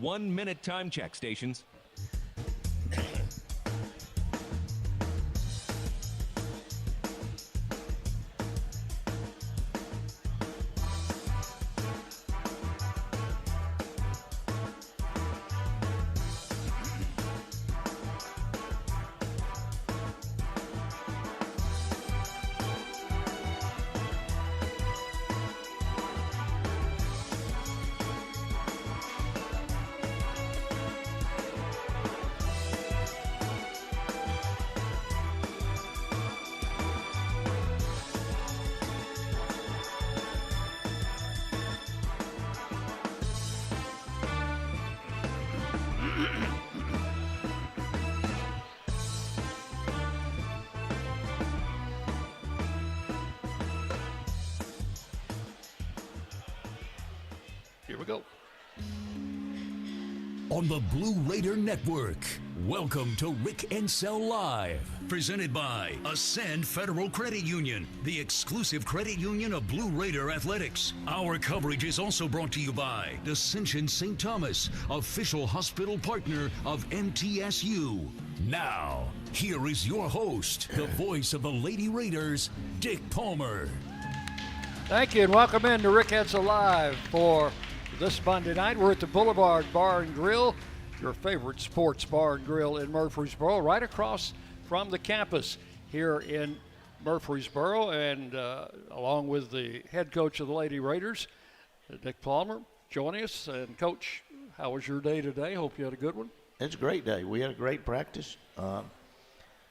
1-minute time check stations. Here we go. On the Blue Raider Network, welcome to Rick and Sell Live. Presented by Ascend Federal Credit Union, the exclusive credit union of Blue Raider Athletics. Our coverage is also brought to you by Ascension St. Thomas, official hospital partner of MTSU. Now, here is your host, the voice of the Lady Raiders, Dick Palmer. Thank you, and welcome in to Rick Heads Alive for this Monday night. We're at the Boulevard Bar and Grill, your favorite sports bar and grill in Murfreesboro, right across from the campus here in Murfreesboro, and along with the head coach of the Lady Raiders, Dick Palmer, joining us. And Coach, how was your day today? Hope you had a good one. It's a great day. We had a great practice.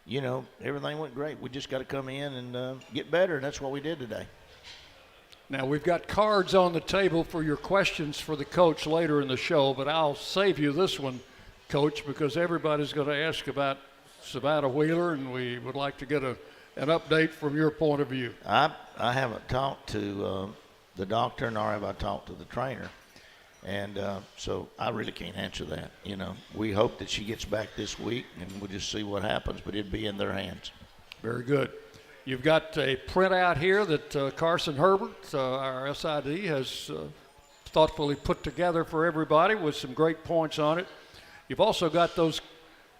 Everything went great. We just got to come in and get better, and that's what we did today. Now, we've got cards on the table for your questions for the coach later in the show, but I'll save you this one, Coach, because everybody's going to ask about Savannah Wheeler, and we would like to get an update from your point of view. I haven't talked to the doctor, nor have I talked to the trainer, and so I really can't answer that. We hope that she gets back this week, and we'll just see what happens, but it'd be in their hands. Very good. You've got a printout here that Carson Herbert, our SID, has thoughtfully put together for everybody with some great points on it. You've also got those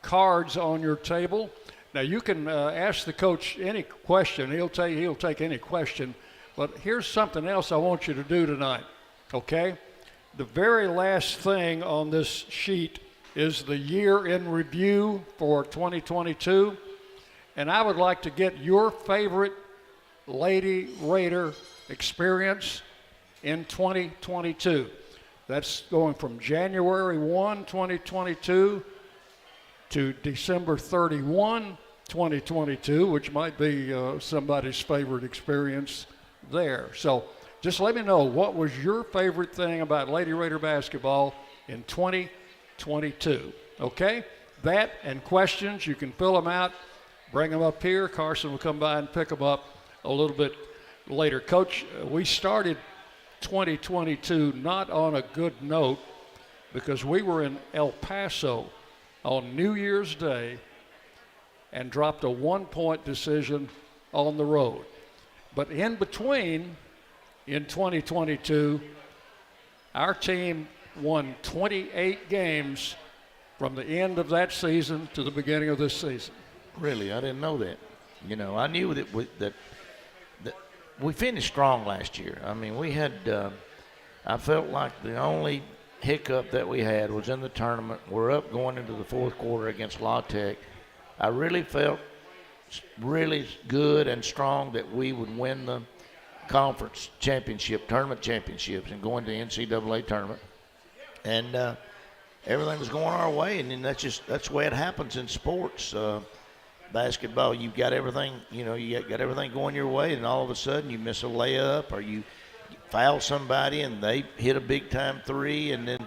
cards on your table. Now, you can ask the coach any question. He'll take any question. But here's something else I want you to do tonight, okay? The very last thing on this sheet is the year in review for 2022. And I would like to get your favorite Lady Raider experience in 2022. That's going from January 1, 2022 to December 31, 2022, which might be somebody's favorite experience there. So just let me know, what was your favorite thing about Lady Raider basketball in 2022, okay? That and questions, you can fill them out. Bring them up here. Carson will come by and pick them up a little bit later. Coach, we started 2022 not on a good note because we were in El Paso on New Year's Day and dropped a one-point decision on the road. But in between, in 2022, our team won 28 games from the end of that season to the beginning of this season. Really, I didn't know that. I knew that we finished strong last year. I mean, we had I felt like the only hiccup that we had was in the tournament. We're up going into the fourth quarter against La Tech. I really felt really good and strong that we would win the conference championship, tournament championships, and go into the NCAA tournament. And everything was going our way, and then that's the way it happens in sports. Basketball, you've got everything, you got everything going your way, and all of a sudden you miss a layup or you foul somebody and they hit a big-time three, and then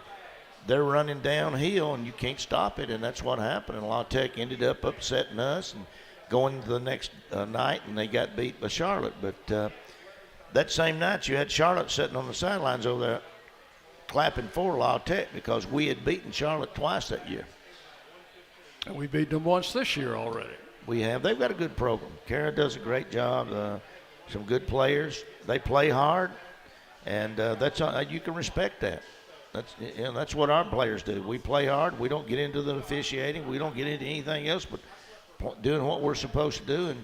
they're running downhill and you can't stop it, and that's what happened. And La Tech ended up upsetting us and going to the next night, and they got beat by Charlotte. But that same night you had Charlotte sitting on the sidelines over there clapping for La Tech because we had beaten Charlotte twice that year. And we beat them once this year already. We have. They've got a good program. Kara does a great job. Some good players. They play hard, and that's you can respect that. That's what our players do. We play hard. We don't get into the officiating. We don't get into anything else but doing what we're supposed to do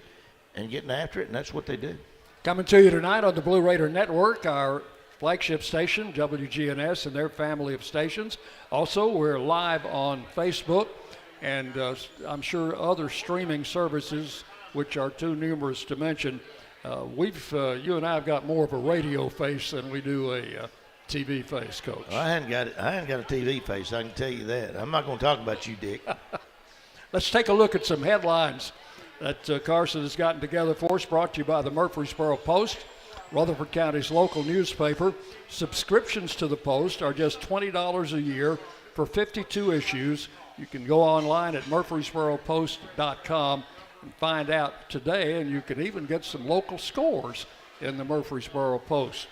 and getting after it, and that's what they do. Coming to you tonight on the Blue Raider Network, our flagship station, WGNS, and their family of stations. Also, we're live on Facebook, and I'm sure other streaming services, which are too numerous to mention. You and I have got more of a radio face than we do a TV face, Coach. Well, I hadn't got a TV face, I can tell you that. I'm not going to talk about you, Dick. Let's take a look at some headlines that Carson has gotten together for us, brought to you by the Murfreesboro Post, Rutherford County's local newspaper. Subscriptions to the Post are just $20 a year for 52 issues. You can go online at murfreesboropost.com and find out today, and you can even get some local scores in the Murfreesboro Post.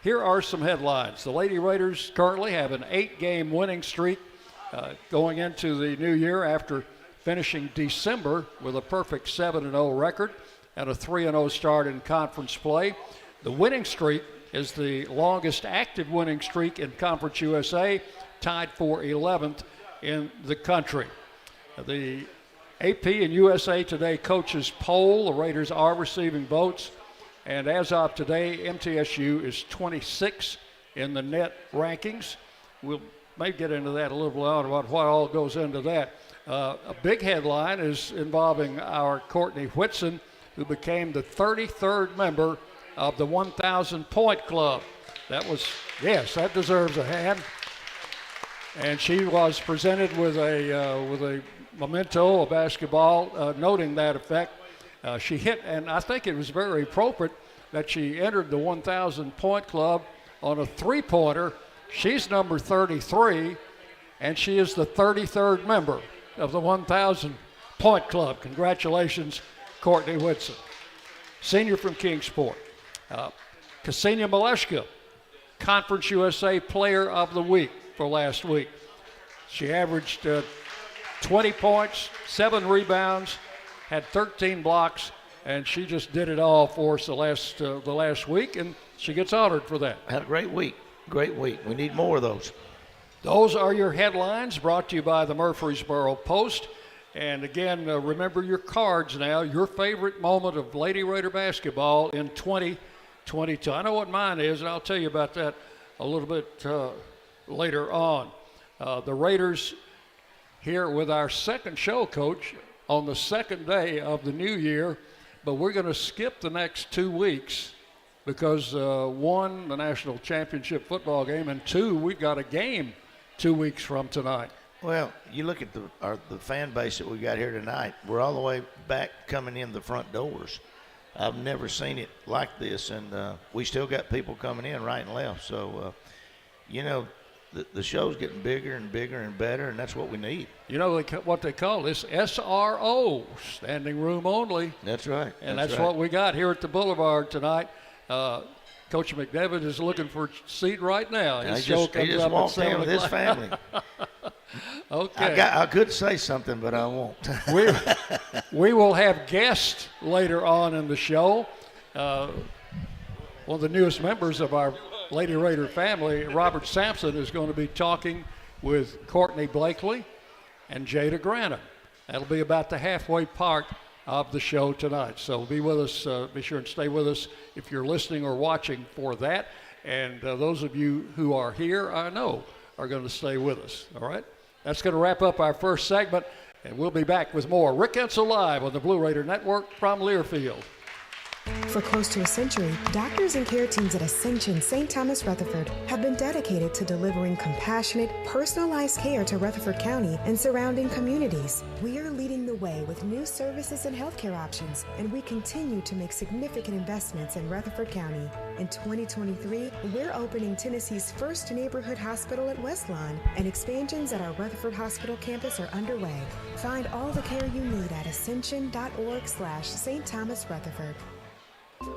Here are some headlines. The Lady Raiders currently have an 8-game winning streak going into the new year after finishing December with a perfect 7-0 record and a 3-0 start in conference play. The winning streak is the longest active winning streak in Conference USA, tied for 11th in the country. The AP and USA Today coaches poll, the Raiders are receiving votes, and as of today, MTSU is 26 in the net rankings. We'll may get into that a little bit later about what all goes into that. A big headline is involving our Courtney Whitson, who became the 33rd member of the 1,000-point club. That deserves a hand. And she was presented with a memento, a basketball, noting that effect. She hit, and I think it was very appropriate that she entered the 1,000-point club on a three-pointer. She's number 33, and she is the 33rd member of the 1,000-point club. Congratulations, Courtney Whitson. Senior from Kingsport. Ksenia Maleshka, Conference USA Player of the Week for last week. She averaged 20 points, 7 rebounds, had 13 blocks, and she just did it all for us the last week, and she gets honored for that. Had a great week. Great week. We need more of those. Those are your headlines brought to you by the Murfreesboro Post. And again, remember your cards now, your favorite moment of Lady Raider basketball in 2022. I know what mine is, and I'll tell you about that a little bit later on. The Raiders here with our second show, Coach, on the second day of the new year, but we're going to skip the next 2 weeks because one, the national championship football game, and two, we've got a game 2 weeks from tonight. Well, you look at the fan base that we got here tonight. We're all the way back coming in the front doors. I've never seen it like this, and we still got people coming in right and left. So, the show's getting bigger and bigger and better, and that's what we need. You know what they call this? SRO, standing room only. That's right. And that's what we got here at the Boulevard tonight. Coach McDevitt is looking for a seat right now. He just walked in with his family. Okay. I could say something, but I won't. we will have guests later on in the show. One of the newest members of our Lady Raider family, Robert Sampson, is going to be talking with Courtney Blakely and Jada Granum. That'll be about the halfway part of the show tonight. So be with us. Be sure and stay with us if you're listening or watching for that. And those of you who are here, I know, are going to stay with us. All right? That's going to wrap up our first segment, and we'll be back with more Rick Ensel Live on the Blue Raider Network from Learfield. For close to a century, doctors and care teams at Ascension St. Thomas Rutherford have been dedicated to delivering compassionate, personalized care to Rutherford County and surrounding communities. We are leading the way with new services and healthcare options, and we continue to make significant investments in Rutherford County. In 2023, we're opening Tennessee's first neighborhood hospital at West Lawn, and expansions at our Rutherford Hospital campus are underway. Find all the care you need at ascension.org/St. Thomas Rutherford.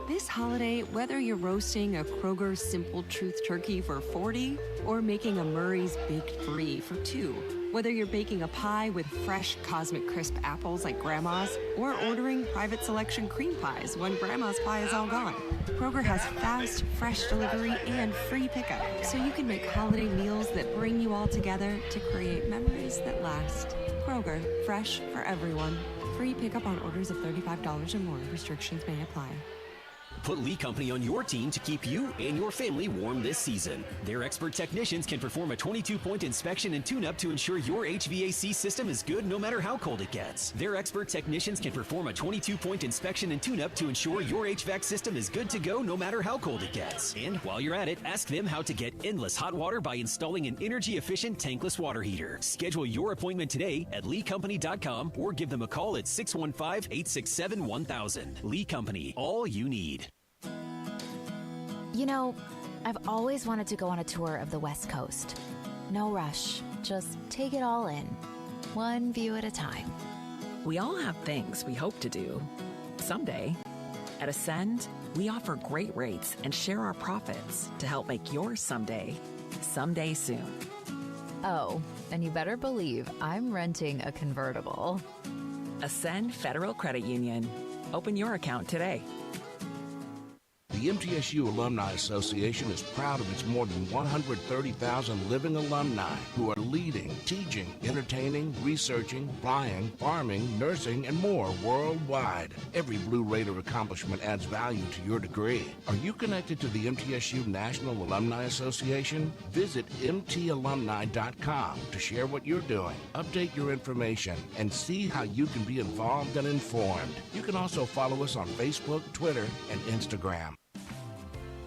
This holiday, whether you're roasting a Kroger's Simple Truth turkey for $40 or making a Murray's Baked Brie for $2, Whether you're baking a pie with fresh Cosmic Crisp apples like Grandma's, or ordering private selection cream pies when Grandma's pie is all gone, Kroger has fast, fresh delivery and free pickup, so you can make holiday meals that bring you all together to create memories that last. Kroger, fresh for everyone. Free pickup on orders of $35 or more. Restrictions may apply. Put Lee Company on your team to keep you and your family warm this season. Their expert technicians can perform a 22-point inspection and tune-up to ensure your HVAC system is good no matter how cold it gets. Their expert technicians can perform a 22-point inspection and tune-up to ensure your HVAC system is good to go no matter how cold it gets. And while you're at it, ask them how to get endless hot water by installing an energy-efficient tankless water heater. Schedule your appointment today at leecompany.com or give them a call at 615-867-1000. Lee Company, all you need. You know, I've always wanted to go on a tour of the West Coast. No rush, just take it all in, one view at a time. We all have things we hope to do someday. At Ascend, we offer great rates and share our profits to help make your someday soon. Oh, and you better believe I'm renting a convertible. Ascend Federal Credit Union. Open your account today. The MTSU Alumni Association is proud of its more than 130,000 living alumni who are leading, teaching, entertaining, researching, flying, farming, nursing, and more worldwide. Every Blue Raider accomplishment adds value to your degree. Are you connected to the MTSU National Alumni Association? Visit mtalumni.com to share what you're doing, update your information, and see how you can be involved and informed. You can also follow us on Facebook, Twitter, and Instagram.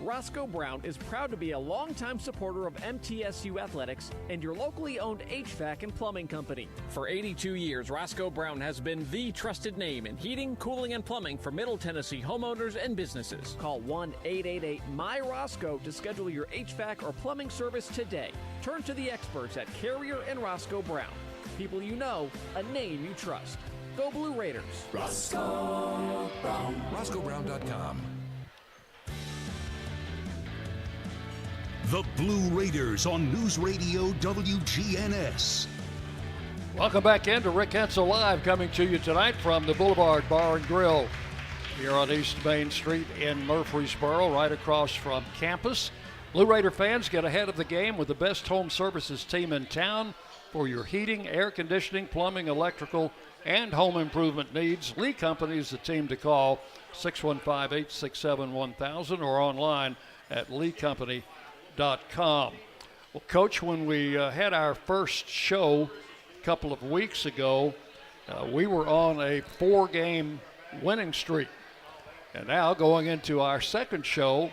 Roscoe Brown is proud to be a longtime supporter of MTSU athletics and your locally owned HVAC and plumbing company. For 82 years, Roscoe Brown has been the trusted name in heating, cooling, and plumbing for Middle Tennessee homeowners and businesses. Call 1-888-MY-ROSCOE to schedule your HVAC or plumbing service today. Turn to the experts at Carrier and Roscoe Brown. People you know, a name you trust. Go Blue Raiders. Roscoe Brown. RoscoeBrown.com. The Blue Raiders on News Radio WGNS. Welcome back into Rick Hensel Live, coming to you tonight from the Boulevard Bar and Grill here on East Main Street in Murfreesboro, right across from campus. Blue Raider fans, get ahead of the game with the best home services team in town for your heating, air conditioning, plumbing, electrical, and home improvement needs. Lee Company is the team to call, 615-867-1000, or online at leecompany.com. Well, Coach, when we had our first show a couple of weeks ago, we were on a 4-game winning streak. And now going into our second show,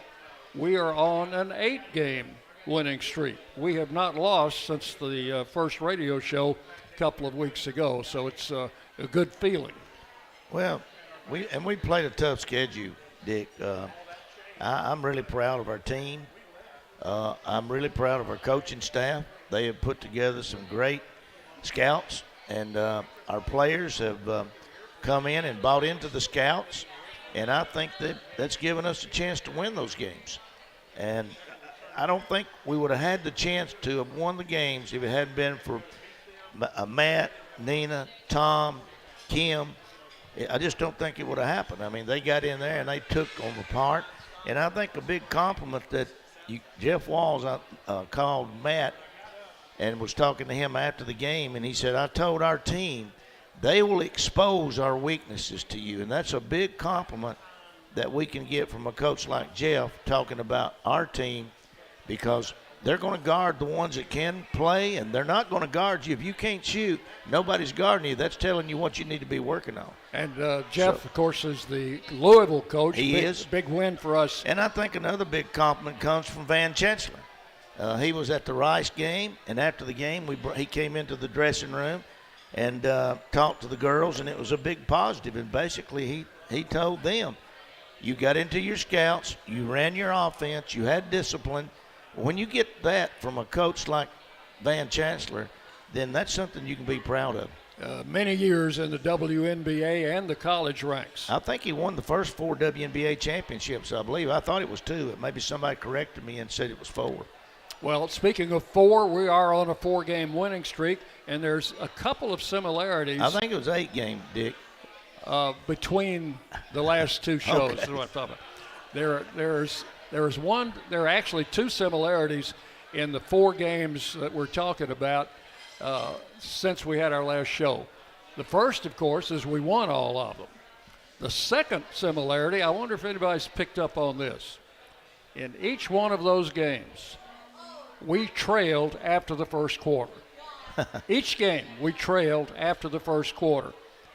we are on an 8-game winning streak. We have not lost since the first radio show a couple of weeks ago, so it's a good feeling. Well, we played a tough schedule, Dick. I'm really proud of our team. I'm really proud of our coaching staff. They have put together some great scouts, and our players have come in and bought into the scouts, and I think that's given us a chance to win those games. And I don't think we would have had the chance to have won the games if it hadn't been for Matt, Nina, Tom, Kim. I just don't think it would have happened. I mean, they got in there and they took them apart, and I think a big compliment that Jeff Walls called Matt and was talking to him after the game, and he said, I told our team they will expose our weaknesses to you. And that's a big compliment that we can get from a coach like Jeff talking about our team, because they're going to guard the ones that can play, and they're not going to guard you. If you can't shoot, nobody's guarding you. That's telling you what you need to be working on. And Jeff, of course, is the Louisville coach. He is. Big win for us. And I think another big compliment comes from Van Chancellor. He was at the Rice game, and after the game, he came into the dressing room and talked to the girls, and it was a big positive. And basically he told them, you got into your scouts, you ran your offense, you had discipline. When you get that from a coach like Van Chancellor, then that's something you can be proud of. Many years in the WNBA and the college ranks. I think he won the first 4 WNBA championships, I believe. I thought it was 2. Maybe somebody corrected me and said it was 4. Well, speaking of 4, we are on a 4-game winning streak, and there's a couple of similarities. I think it was 8 games, Dick. Between the last 2 shows. Okay. Is what I'm talking about. There are actually 2 similarities in the 4 games that we're talking about since we had our last show. The first, of course, is we won all of them. The second similarity, I wonder if anybody's picked up on this. In each one of those games, we trailed after the first quarter. Each game we trailed after the first quarter,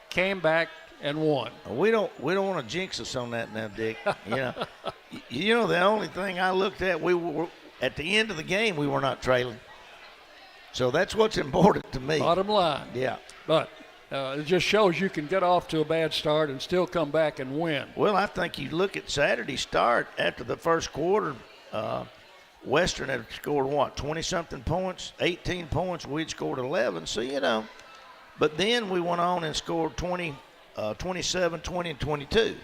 came back and won. We don't want to jinx us on that now, Dick. You know the only thing I looked at, we were at the end of the game we were not trailing. So that's what's important to me. Bottom line. Yeah. But it just shows you can get off to a bad start and still come back and win. Well, I think you look at Saturday's start after the first quarter. Western had scored 20-something points, 18 points. We'd scored 11. So, but then we went on and scored 20, 27, 20, and 22.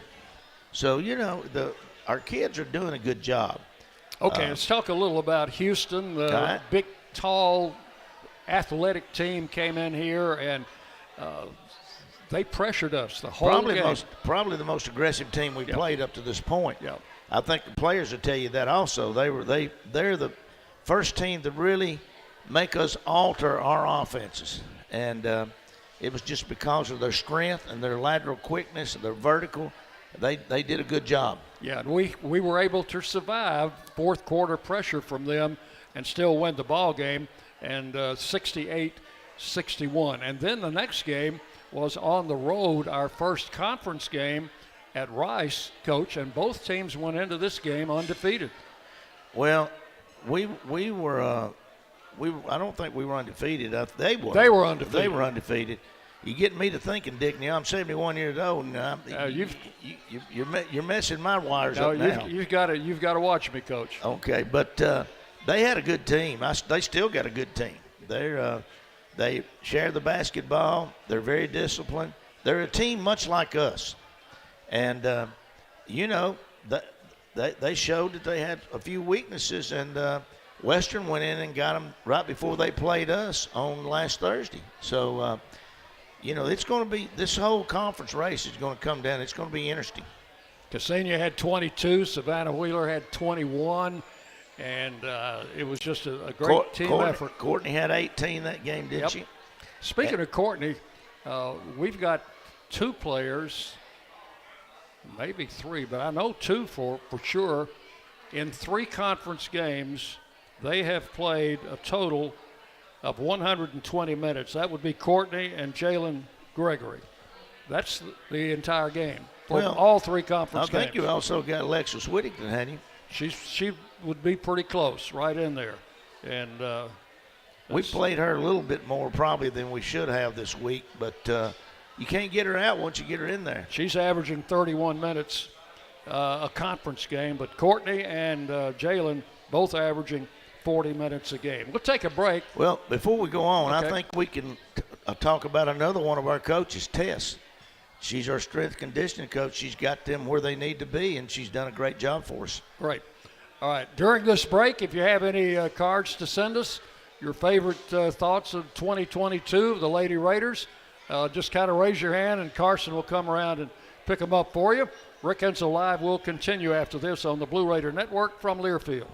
So, our kids are doing a good job. Okay, let's talk a little about Houston. The big, tall, athletic team came in here, and they pressured us the whole game. Probably the most aggressive team we've played up to this point. Yep. I think the players will tell you that also. They're the first team to really make us alter our offenses. And it was just because of their strength and their lateral quickness and their vertical. They did a good job. Yeah, and we were able to survive fourth quarter pressure from them and still win the ball game, and 68-61. And then the next game was on the road, our first conference game at Rice, Coach, and both teams went into this game undefeated. Well, we were I don't think we were undefeated. They were. They were undefeated. They were undefeated. You get me to thinking, Dick. Now I'm 71 years old, and you're messing my wires up now. You've got to watch me, Coach. Okay, but they had a good team. They still got a good team. They share the basketball. They're very disciplined. They're a team much like us, and they showed that they had a few weaknesses, and Western went in and got them right before they played us on last Thursday. So. It's going to be – this whole conference race is going to come down. It's going to be interesting. Ksenia had 22. Savannah Wheeler had 21. And it was just a great team effort. Courtney had 18 that game, didn't she? Speaking of Courtney, we've got 2 players, maybe 3, but I know 2 for sure. In 3 conference games, they have played a total of 120 minutes. That would be Courtney and Jalen Gregory. That's the entire game for all 3 conference games. I think you also got Alexis Whittington, hadn't you? She would be pretty close, right in there. And we played her a little bit more probably than we should have this week, but you can't get her out once you get her in there. She's averaging 31 minutes a conference game, but Courtney and Jalen both averaging 40 minutes a game. We'll take a break. Well, before we go on, okay. I think we can talk about another one of our coaches, Tess. She's our strength conditioning coach. She's got them where they need to be, and she's done a great job for us. Great. All right. During this break, if you have any cards to send us, your favorite thoughts of 2022 of the Lady Raiders, just kind of raise your hand, and Carson will come around and pick them up for you. Rick Hensel Live will continue after this on the Blue Raider Network from Learfield.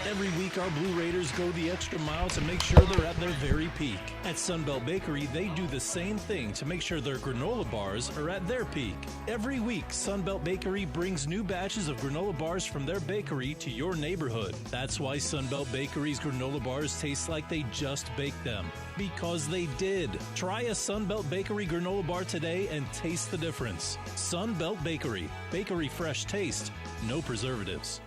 Every week, our Blue Raiders go the extra mile to make sure they're at their very peak. At Sunbelt Bakery, they do the same thing to make sure their granola bars are at their peak. Every week, Sunbelt Bakery brings new batches of granola bars from their bakery to your neighborhood. That's why Sunbelt Bakery's granola bars taste like they just baked them. Because they did. Try a Sunbelt Bakery granola bar today and taste the difference. Sunbelt Bakery. Bakery fresh taste. No preservatives.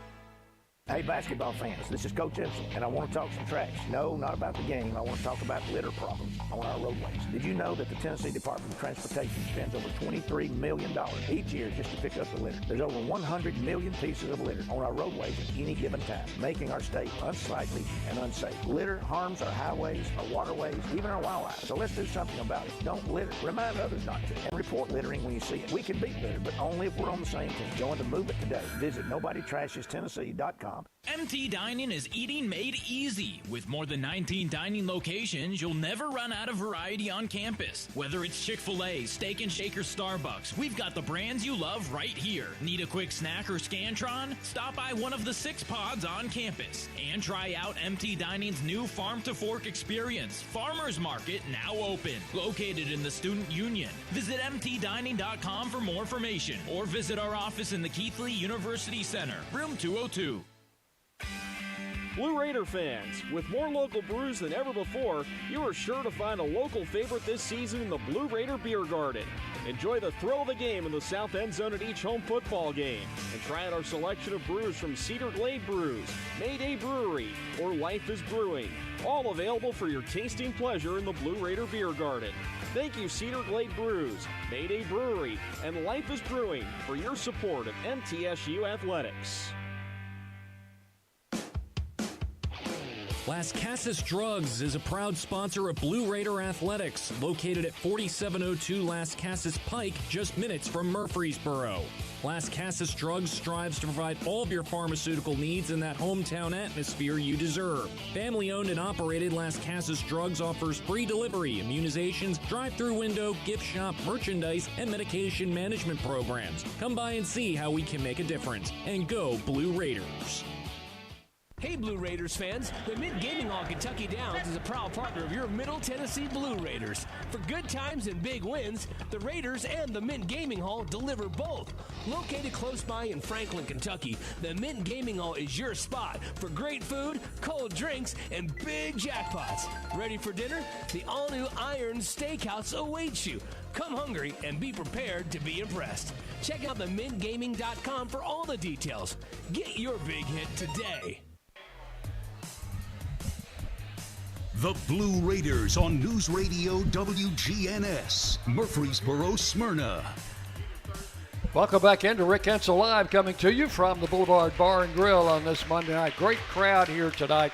Hey, basketball fans, this is Coach Hensel, and I want to talk some trash. No, not about the game. I want to talk about litter problems on our roadways. Did you know that the Tennessee Department of Transportation spends over $23 million each year just to pick up the litter? There's over 100 million pieces of litter on our roadways at any given time, making our state unsightly and unsafe. Litter harms our highways, our waterways, even our wildlife. So let's do something about it. Don't litter. Remind others not to. And report littering when you see it. We can beat litter, but only if we're on the same team. Join the movement today. Visit NobodyTrashesTennessee.com MT MT Dining is eating made easy. With more than 19 dining locations, you'll never run out of variety on campus. Whether it's Chick-fil-A, Steak and Shake, or Starbucks, we've got the brands you love right here. Need a quick snack or Scantron? Stop by one of the 6 pods on campus. And try out MT Dining's new Farm to Fork experience. Farmers Market now open. Located in the Student Union. Visit mtdining.com for more information. Or visit our office in the Keithley University Center, room 202. Blue Raider fans, with more local brews than ever before, you are sure to find a local favorite this season in the Blue Raider Beer Garden. Enjoy the thrill of the game in the south end zone at each home football game. And try out our selection of brews from Cedar Glade Brews, Mayday Brewery, or Life is Brewing. All available for your tasting pleasure in the Blue Raider Beer Garden. Thank you, Cedar Glade Brews, Mayday Brewery, and Life is Brewing for your support of MTSU Athletics. Las Casas Drugs is a proud sponsor of Blue Raider Athletics, located at 4702 Las Casas Pike, just minutes from Murfreesboro. Las Casas Drugs strives to provide all of your pharmaceutical needs in that hometown atmosphere you deserve. Family-owned and operated, Las Casas Drugs offers free delivery, immunizations, drive-through window, gift shop, merchandise, and medication management programs. Come by and see how we can make a difference. And go Blue Raiders! Hey Blue Raiders fans, the Mint Gaming Hall Kentucky Downs is a proud partner of your Middle Tennessee Blue Raiders. For good times and big wins, the Raiders and the Mint Gaming Hall deliver both. Located close by in Franklin, Kentucky, the Mint Gaming Hall is your spot for great food, cold drinks, and big jackpots. Ready for dinner? The all-new Iron Steakhouse awaits you. Come hungry and be prepared to be impressed. Check out themintgaming.com for all the details. Get your big hit today. The Blue Raiders on News Radio WGNS, Murfreesboro, Smyrna. Welcome back into Rick Hensel Live, coming to you from the Boulevard Bar and Grill on this Monday night. Great crowd here tonight,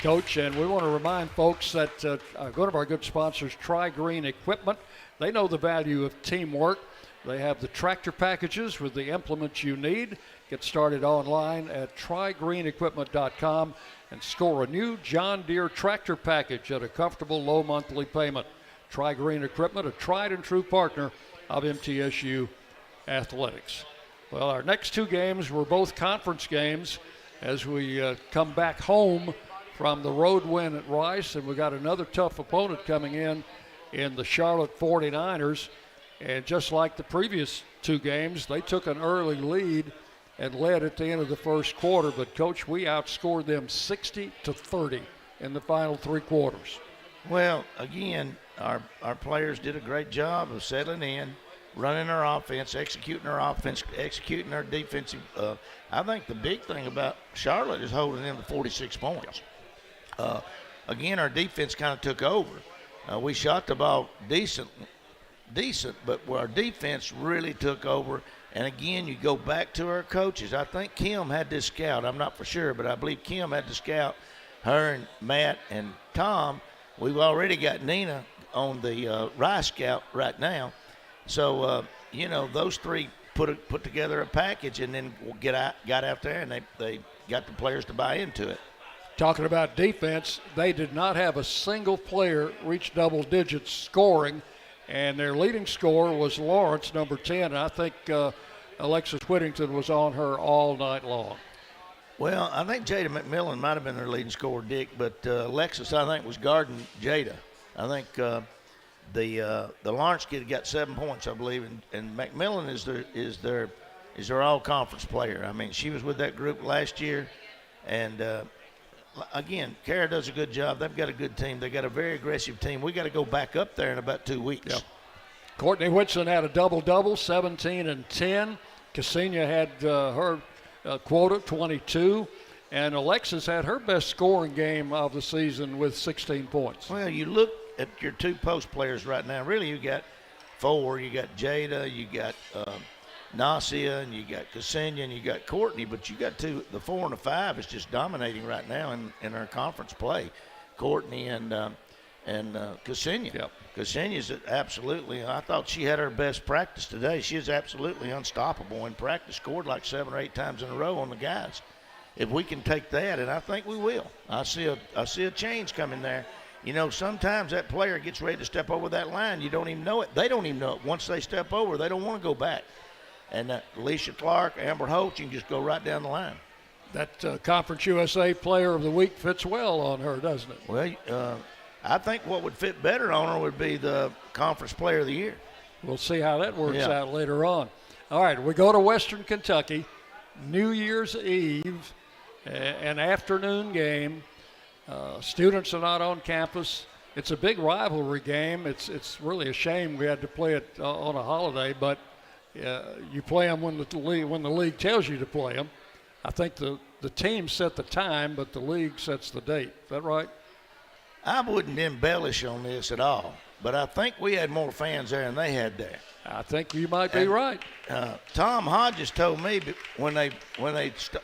Coach, and we want to remind folks that one of our good sponsors, Tri Green Equipment, they know the value of teamwork. They have the tractor packages with the implements you need. Get started online at trygreenequipment.com and score a new John Deere tractor package at a comfortable low monthly payment. Tri Green Equipment, a tried and true partner of MTSU Athletics. Well, our next 2 games were both conference games as we come back home from the road win at Rice, and we got another tough opponent coming in the Charlotte 49ers. And just like the previous 2 games, they took an early lead and led at the end of the first quarter. But, Coach, we outscored them 60-30 in the final 3 quarters. Well, again, our players did a great job of settling in, running our offense, executing our defensive. I think the big thing about Charlotte is holding them to 46 points. Again, our defense kind of took over. We shot the ball decent, but our defense really took over. And again, you go back to our coaches. I think Kim had this scout. I'm not for sure, but I believe Kim had the scout. Her and Matt and Tom. We've already got Nina on the Rice scout right now. So, those 3 put together a package and then got out there, and they got the players to buy into it. Talking about defense, they did not have a single player reach double digits scoring. And their leading scorer was Lawrence, number 10. And I think Alexis Whittington was on her all night long. Well, I think Jada McMillan might have been their leading scorer, Dick, but Alexis, I think, was guarding Jada. I think the Lawrence kid got 7 points, I believe, and McMillan is their all-conference player. I mean, she was with that group last year, and again, Kara does a good job. They've got a good team. They got a very aggressive team. We got to go back up there in about 2 weeks. Yep. Courtney Whitson had a double-double, 17 and 10. Ksenia had her quota, 22. And Alexis had her best scoring game of the season with 16 points. Well, you look at your 2 post players right now. Really, you got 4. You got Jada, you got Nasia, and you got Ksenia, and you got Courtney, but you got 2. The 4 and the 5 is just dominating right now in our conference play. Courtney and Ksenia. Yep. Ksenia's absolutely. I thought she had her best practice today. She is absolutely unstoppable in practice. Scored like 7 or 8 times in a row on the guys. if we can take that, and I think we will. I see a change coming there. You know, sometimes that player gets ready to step over that line. You don't even know it. They don't even know it. Once they step over, they don't want to go back. And Alicia Clark, Amber Holt, you can just go right down the line. That Conference USA Player of the Week fits well on her, doesn't it? Well, I think what would fit better on her would be the Conference Player of the Year. We'll see how that works out later on. All right, we go to Western Kentucky, New Year's Eve, an afternoon game. Students are not on campus. It's a big rivalry game. It's really a shame we had to play it on a holiday, but you play them when the league tells you to play them. I think the team set the time, but the league sets the date. Is that right? I wouldn't embellish on this at all, but I think we had more fans there than they had there. I think you might be right. Tom Hodges told me when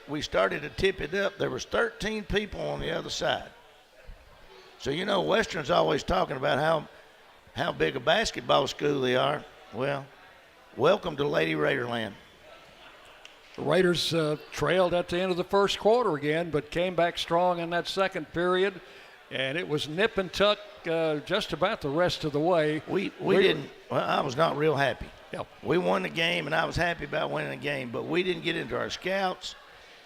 we started to tip it up, there was 13 people on the other side. So, you know, Western's always talking about how big a basketball school they are. Well, welcome to Lady Raider land. The Raiders trailed at the end of the first quarter again, but came back strong in that second period, and it was nip and tuck just about the rest of the way. We didn't. Well, I was not real happy. Yep. We won the game, and I was happy about winning the game, but we didn't get into our scouts.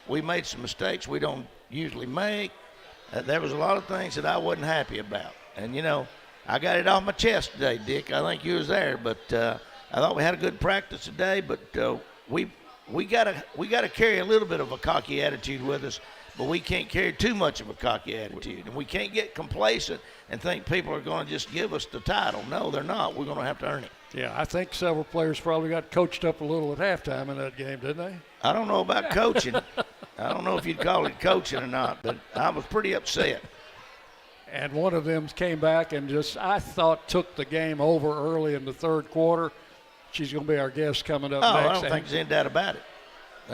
We made some mistakes we don't usually make. There was a lot of things that I wasn't happy about. And, you know, I got it off my chest today, Dick. I think you was there. But I thought we had a good practice today. But we gotta carry a little bit of a cocky attitude with us, but we can't carry too much of a cocky attitude. And we can't get complacent and think people are going to just give us the title. No, they're not. We're going to have to earn it. Yeah, I think several players probably got coached up a little at halftime in that game, didn't they? I don't know about coaching. I don't know if you'd call it coaching or not, but I was pretty upset. And one of them came back and I thought, took the game over early in the third quarter. She's going to be our guest coming up next. I don't think there's any doubt about it.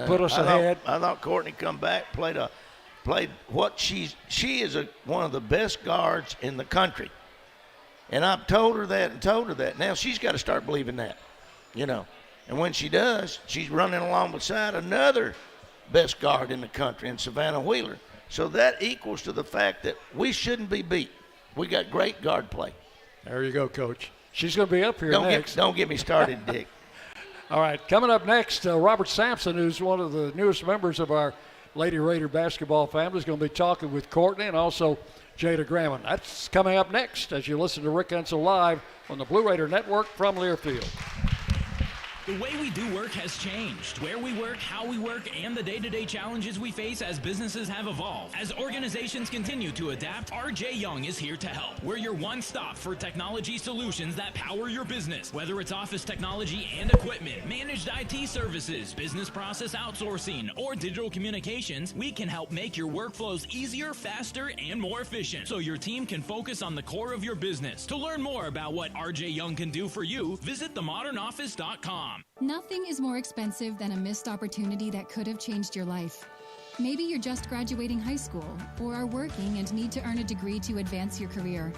Put us ahead. I thought Courtney come back, played what she is one of the best guards in the country. And I've told her that. Now she's got to start believing that, you know. And when she does, she's running along beside another best guard in the country in Savannah Wheeler. So that equals to the fact that we shouldn't be beat. We got great guard play. There you go, Coach. She's going to be up here next. Don't get me started, Dick. All right, coming up next, Robert Sampson, who's one of the newest members of our Lady Raider basketball family, is going to be talking with Courtney and also Jada Gramman. That's coming up next as you listen to Rick Ensel live on the Blue Raider Network from Learfield. The way we do work has changed. Where we work, how we work, and the day-to-day challenges we face as businesses have evolved. As organizations continue to adapt, RJ Young is here to help. We're your one-stop for technology solutions that power your business. Whether it's office technology and equipment, managed IT services, business process outsourcing, or digital communications, we can help make your workflows easier, faster, and more efficient so your team can focus on the core of your business. To learn more about what RJ Young can do for you, visit themodernoffice.com. Nothing is more expensive than a missed opportunity that could have changed your life. Maybe you're just graduating high school, or are working and need to earn a degree to advance your career.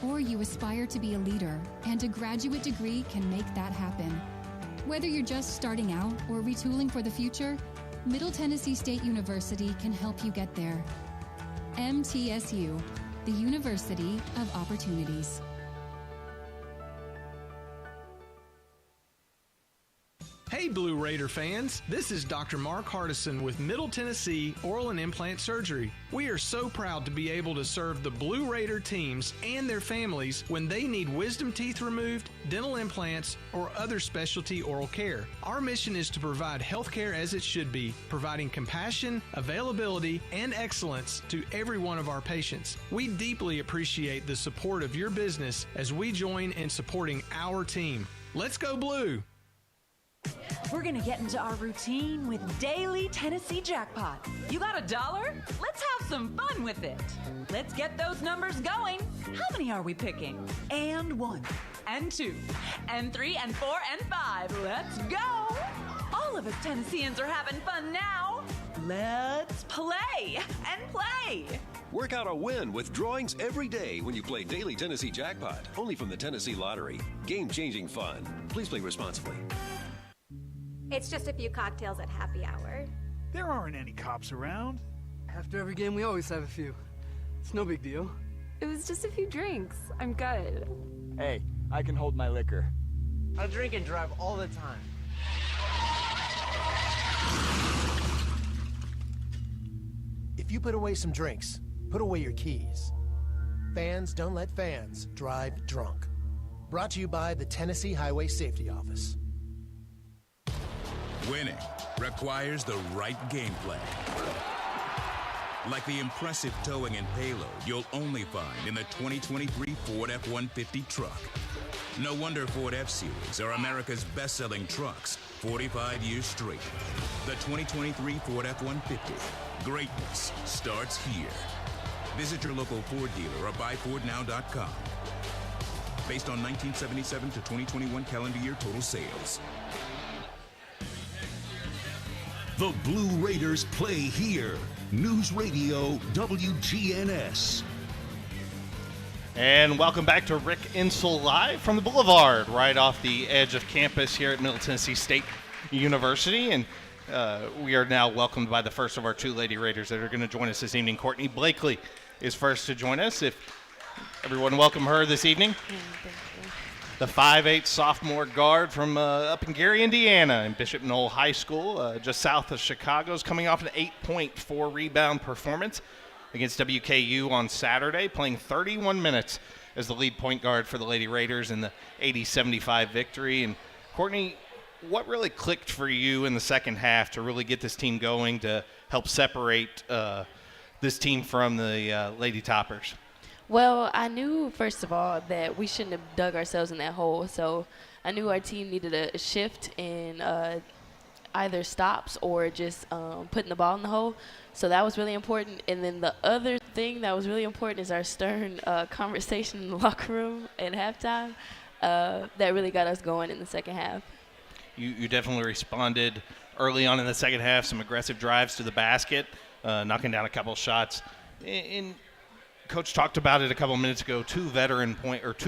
Or you aspire to be a leader, and a graduate degree can make that happen. Whether you're just starting out or retooling for the future, Middle Tennessee State University can help you get there. MTSU, the University of Opportunities. Hey Blue Raider fans, this is Dr. Mark Hardison with Middle Tennessee Oral and Implant Surgery. We are so proud to be able to serve the Blue Raider teams and their families when they need wisdom teeth removed, dental implants, or other specialty oral care. Our mission is to provide health care as it should be, providing compassion, availability, and excellence to every one of our patients. We deeply appreciate the support of your business as we join in supporting our team. Let's go Blue! We're gonna get into our routine with Daily Tennessee Jackpot. You got $1? Let's have some fun with it. Let's get those numbers going. How many are we picking? And 1, and 2, and 3, and 4, and 5. Let's go! All of us Tennesseans are having fun now. Let's play and play. Work out a win with drawings every day when you play Daily Tennessee Jackpot. Only from the Tennessee Lottery. Game-changing fun. Please play responsibly. It's just a few cocktails at happy hour. There aren't any cops around. After every game, we always have a few. It's no big deal. It was just a few drinks. I'm good. Hey, I can hold my liquor. I drink and drive all the time. If you put away some drinks, put away your keys. Fans don't let fans drive drunk. Brought to you by the Tennessee Highway Safety Office. Winning requires the right gameplay. Like the impressive towing and payload you'll only find in the 2023 Ford F-150 truck. No wonder Ford F-Series are America's best-selling trucks 45 years straight. The 2023 Ford F-150. Greatness starts here. Visit your local Ford dealer or buyfordnow.com. Based on 1977 to 2021 calendar year total sales. The Blue Raiders play here. News Radio WGNS. And welcome back to Rick Insel Live from the Boulevard, right off the edge of campus here at Middle Tennessee State University. And we are now welcomed by the first of our two Lady Raiders that are going to join us this evening. Courtney Blakely is first to join us. If everyone welcome her this evening. The 5'8" sophomore guard from up in Gary, Indiana, in Bishop Knoll High School, just south of Chicago, is coming off an 8.4 rebound performance against WKU on Saturday, playing 31 minutes as the lead point guard for the Lady Raiders in the 80-75 victory. And Courtney, what really clicked for you in the second half to really get this team going to help separate this team from the Lady Toppers? Well, I knew, first of all, that we shouldn't have dug ourselves in that hole. So I knew our team needed a shift in either stops or just putting the ball in the hole. So that was really important. And then the other thing that was really important is our stern conversation in the locker room at halftime. That really got us going in the second half. You definitely responded early on in the second half, some aggressive drives to the basket, knocking down a couple shots. And Coach talked about it a couple minutes ago, two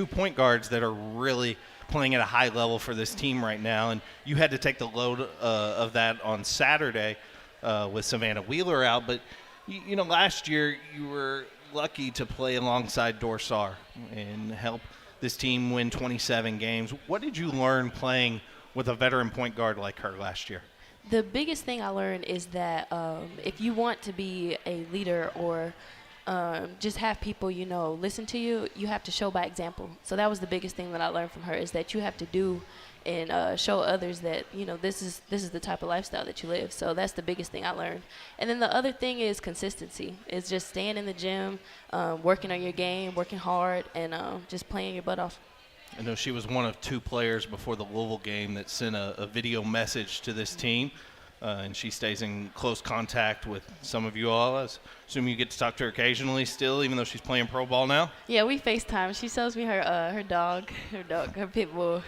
point guards that are really playing at a high level for this team right now. And you had to take the load of that on Saturday with Savannah Wheeler out. But, you know, last year you were lucky to play alongside Dorsar and help this team win 27 games. What did you learn playing with a veteran point guard like her last year? The biggest thing I learned is that if you want to be a leader or just have people, you know, listen to you, you have to show by example. So that was the biggest thing that I learned from her, is that you have to do and show others that, you know, this is the type of lifestyle that you live. So that's the biggest thing I learned. And then the other thing is consistency. It's just staying in the gym, working on your game, working hard, and just playing your butt off. I know she was one of two players before the Louisville game that sent a video message to this team. And she stays in close contact with some of you all. I assume you get to talk to her occasionally still, even though she's playing pro ball now? Yeah, we FaceTime. She shows me her dog, her pit bull.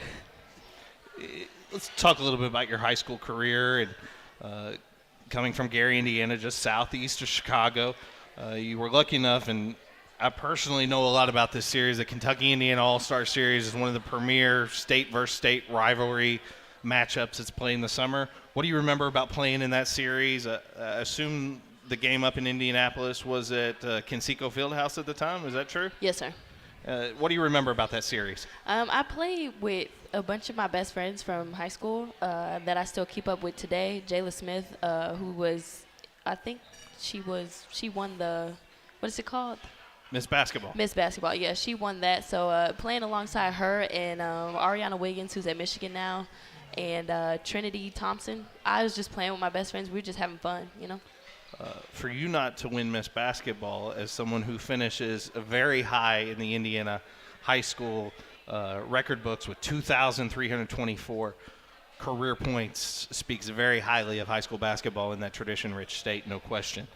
Let's talk a little bit about your high school career. And coming from Gary, Indiana, just southeast of Chicago, you were lucky enough, and I personally know a lot about this series. The Kentucky-Indiana All-Star Series is one of the premier state versus state rivalry matchups that's played in the summer. What do you remember about playing in that series? I assume the game up in Indianapolis was at Conseco Fieldhouse at the time. Is that true? Yes, sir. What do you remember about that series? I played with a bunch of my best friends from high school that I still keep up with today. Jayla Smith, who was, I think she won the, what is it called? Miss Basketball. Miss Basketball, yeah, she won that. So playing alongside her and Ariana Wiggins, who's at Michigan now, and Trinity Thompson, I was just playing with my best friends. We were just having fun, you know. For you not to win Miss Basketball, as someone who finishes very high in the Indiana high school record books with 2,324 career points, speaks very highly of high school basketball in that tradition-rich state, no question.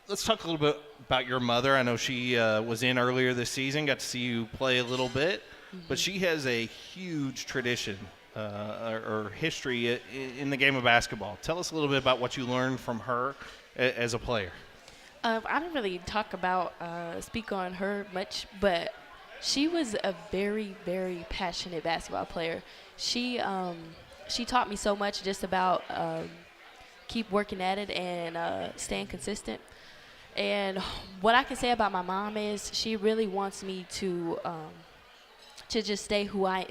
Let's talk a little bit about your mother. I know she was in earlier this season, got to see you play a little bit, but she has a huge tradition or history in the game of basketball. Tell us a little bit about what you learned from her as a player. I didn't really speak on her much, but she was a very, very passionate basketball player. She she taught me so much just about keep working at it and staying consistent. And what I can say about my mom is she really wants me to just stay who I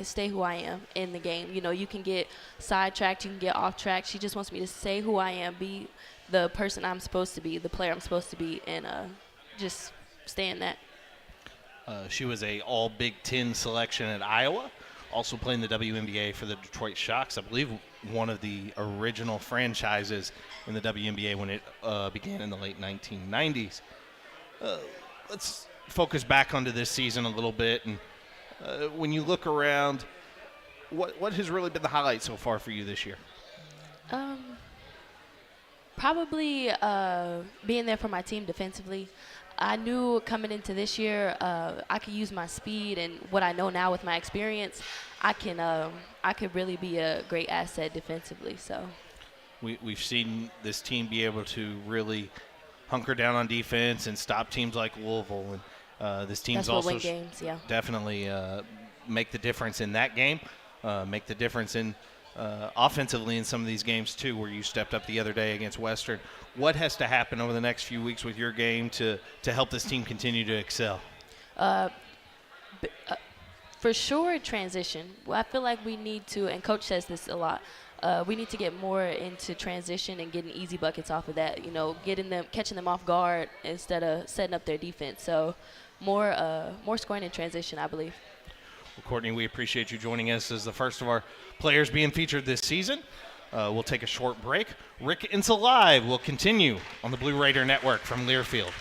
am in the game. You know, you can get sidetracked, you can get off track. She just wants me to stay who I am, be the person I'm supposed to be, the player I'm supposed to be, and just stay in that. She was a all Big Ten selection at Iowa, also playing the WNBA for the Detroit Shocks. I believe one of the original franchises in the WNBA when it began in the late 1990s. Let's focus back onto this season a little bit. And when you look around, what has really been the highlight so far for you this year? Probably being there for my team defensively. I knew coming into this year I could use my speed and what I know now with my experience. I could really be a great asset defensively. So we've seen this team be able to really hunker down on defense and stop teams like Louisville. And this team's also win games, yeah. Definitely make the difference in that game, make the difference in offensively in some of these games too, where you stepped up the other day against Western. What has to happen over the next few weeks with your game to help this team continue to excel? For sure, transition. I feel like we need to, and Coach says this a lot, we need to get more into transition and getting easy buckets off of that. You know, catching them off guard instead of setting up their defense. So more scoring in transition, I believe. Well, Courtney, we appreciate you joining us as the first of our players being featured this season. We'll take a short break. Rick Insel Live will continue on the Blue Raider Network from Learfield.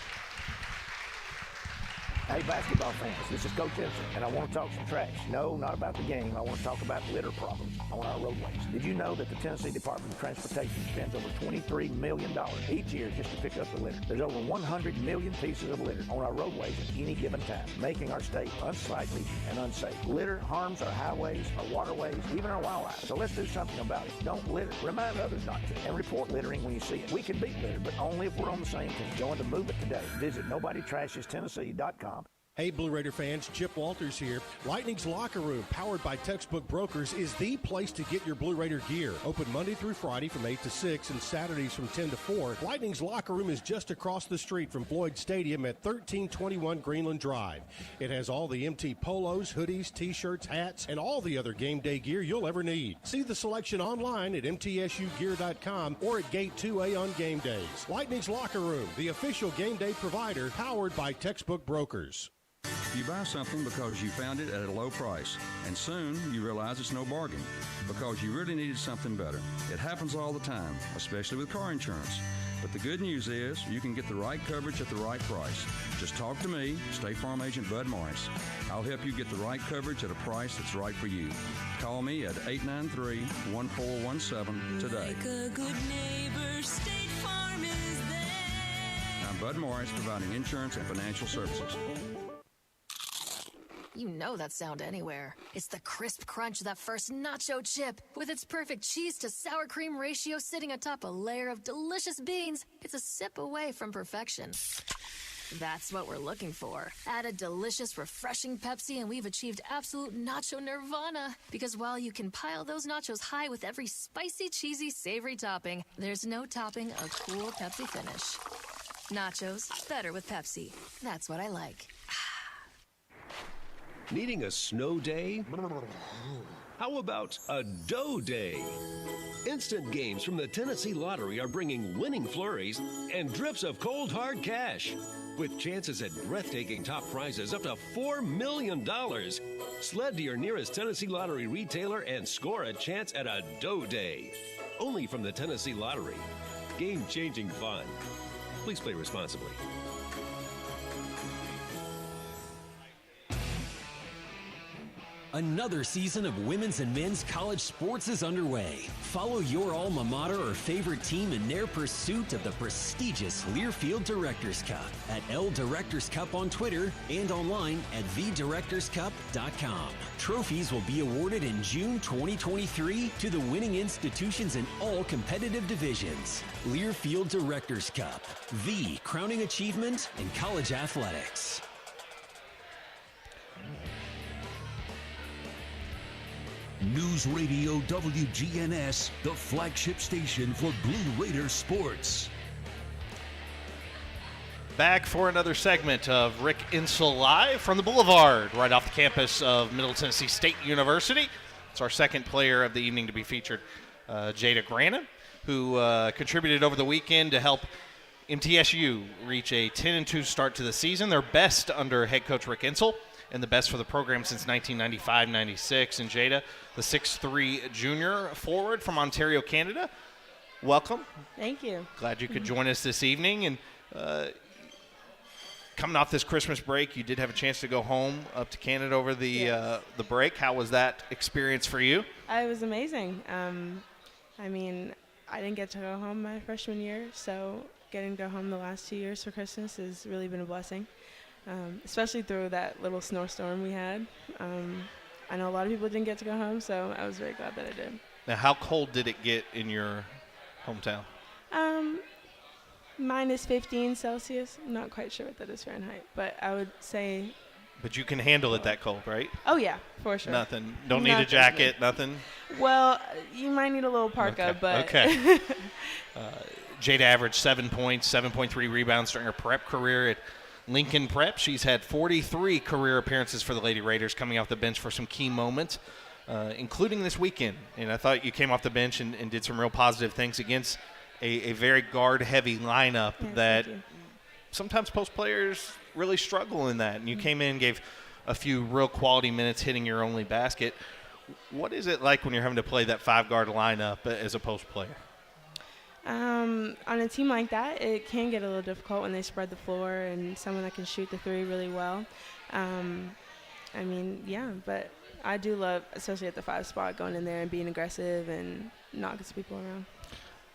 Hey, basketball fans, this is Coach Ensign, and I want to talk some trash. No, not about the game. I want to talk about litter problems on our roadways. Did you know that the Tennessee Department of Transportation spends over $23 million each year just to pick up the litter? There's over 100 million pieces of litter on our roadways at any given time, making our state unsightly and unsafe. Litter harms our highways, our waterways, even our wildlife. So let's do something about it. Don't litter. Remind others not to. And report littering when you see it. We can beat litter, but only if we're on the same team. Join the movement today. Visit NobodyTrashesTennessee.com. Hey, Blue Raider fans, Chip Walters here. Lightning's Locker Room, powered by Textbook Brokers, is the place to get your Blue Raider gear. Open Monday through Friday from 8 to 6 and Saturdays from 10 to 4. Lightning's Locker Room is just across the street from Floyd Stadium at 1321 Greenland Drive. It has all the MT polos, hoodies, T-shirts, hats, and all the other game day gear you'll ever need. See the selection online at mtsugear.com or at Gate 2A on game days. Lightning's Locker Room, the official game day provider, powered by Textbook Brokers. You buy something because you found it at a low price, and soon you realize it's no bargain because you really needed something better. It happens all the time, especially with car insurance. But the good news is you can get the right coverage at the right price. Just talk to me, State Farm Agent Bud Morris. I'll help you get the right coverage at a price that's right for you. Call me at 893-1417 today. Like a good neighbor, State Farm is there. I'm Bud Morris, providing insurance and financial services. You know that sound anywhere. It's the crisp crunch of that first nacho chip. With its perfect cheese to sour cream ratio sitting atop a layer of delicious beans, it's a sip away from perfection. That's what we're looking for. Add a delicious, refreshing Pepsi and we've achieved absolute nacho nirvana. Because while you can pile those nachos high with every spicy, cheesy, savory topping, there's no topping a cool Pepsi finish. Nachos, better with Pepsi. That's what I like. Needing a snow day? How about a dough day? Instant games from the Tennessee Lottery are bringing winning flurries and drips of cold, hard cash. With chances at breathtaking top prizes up to $4 million. Sled to your nearest Tennessee Lottery retailer and score a chance at a dough day. Only from the Tennessee Lottery. Game-changing fun. Please play responsibly. Another season of women's and men's college sports is underway. Follow your alma mater or favorite team in their pursuit of the prestigious Learfield Directors Cup at L Directors Cup on Twitter and online at thedirectorscup.com. Trophies will be awarded in June 2023 to the winning institutions in all competitive divisions. Learfield Directors Cup, the crowning achievement in college athletics. News Radio WGNS, the flagship station for Blue Raider sports. Back for another segment of Rick Insel Live from the Boulevard, right off the campus of Middle Tennessee State University. It's our second player of the evening to be featured, Jada Grannon, who contributed over the weekend to help MTSU reach a 10-2 start to the season, their best under head coach Rick Insel, and the best for the program since 1995-96. And Jada, the 6'3" junior forward from Ontario, Canada, welcome. Thank you. Glad you could join us this evening. And coming off this Christmas break, you did have a chance to go home up to Canada over the break. How was that experience for you? It was amazing. I mean, I didn't get to go home my freshman year, so getting to go home the last 2 years for Christmas has really been a blessing, especially through that little snowstorm we had. I know a lot of people didn't get to go home, so I was very glad that I did. Now, how cold did it get in your hometown? Minus 15 Celsius. I'm not quite sure what that is Fahrenheit, but I would say. But you can handle it that cold, right? Oh, yeah, for sure. Nothing. Don't need a jacket, nothing? Well, you might need a little parka, but. Okay. Jada averaged 7 points, 7.3 rebounds during her prep career at Lincoln Prep. She's had 43 career appearances for the Lady Raiders, coming off the bench for some key moments, including this weekend. And I thought you came off the bench and did some real positive things against a very guard-heavy lineup that sometimes post players really struggle in that. And you came in and gave a few real quality minutes hitting your only basket. What is it like when you're having to play that five-guard lineup as a post player? On a team like that, it can get a little difficult when they spread the floor and someone that can shoot the three really well. I mean, yeah, but I do love, especially at the 5 spot, going in there and being aggressive and knocking some people around.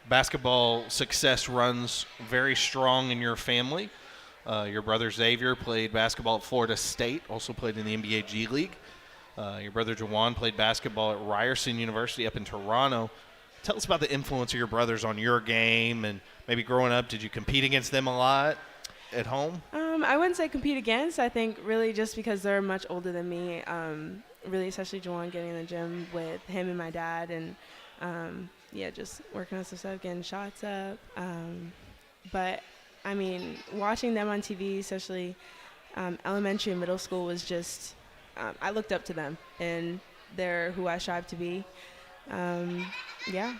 Basketball success runs very strong in your family. Your brother Xavier played basketball at Florida State, also played in the NBA G League. Your brother Jawan played basketball at Ryerson University up in Toronto. Tell us about the influence of your brothers on your game, and maybe growing up, did you compete against them a lot at home? I wouldn't say compete against. I think really just because they're much older than me, really especially Jawan getting in the gym with him and my dad, and just working on some stuff, getting shots up. But, I mean, watching them on TV, especially elementary and middle school, was just I looked up to them, and they're who I strive to be. Yeah.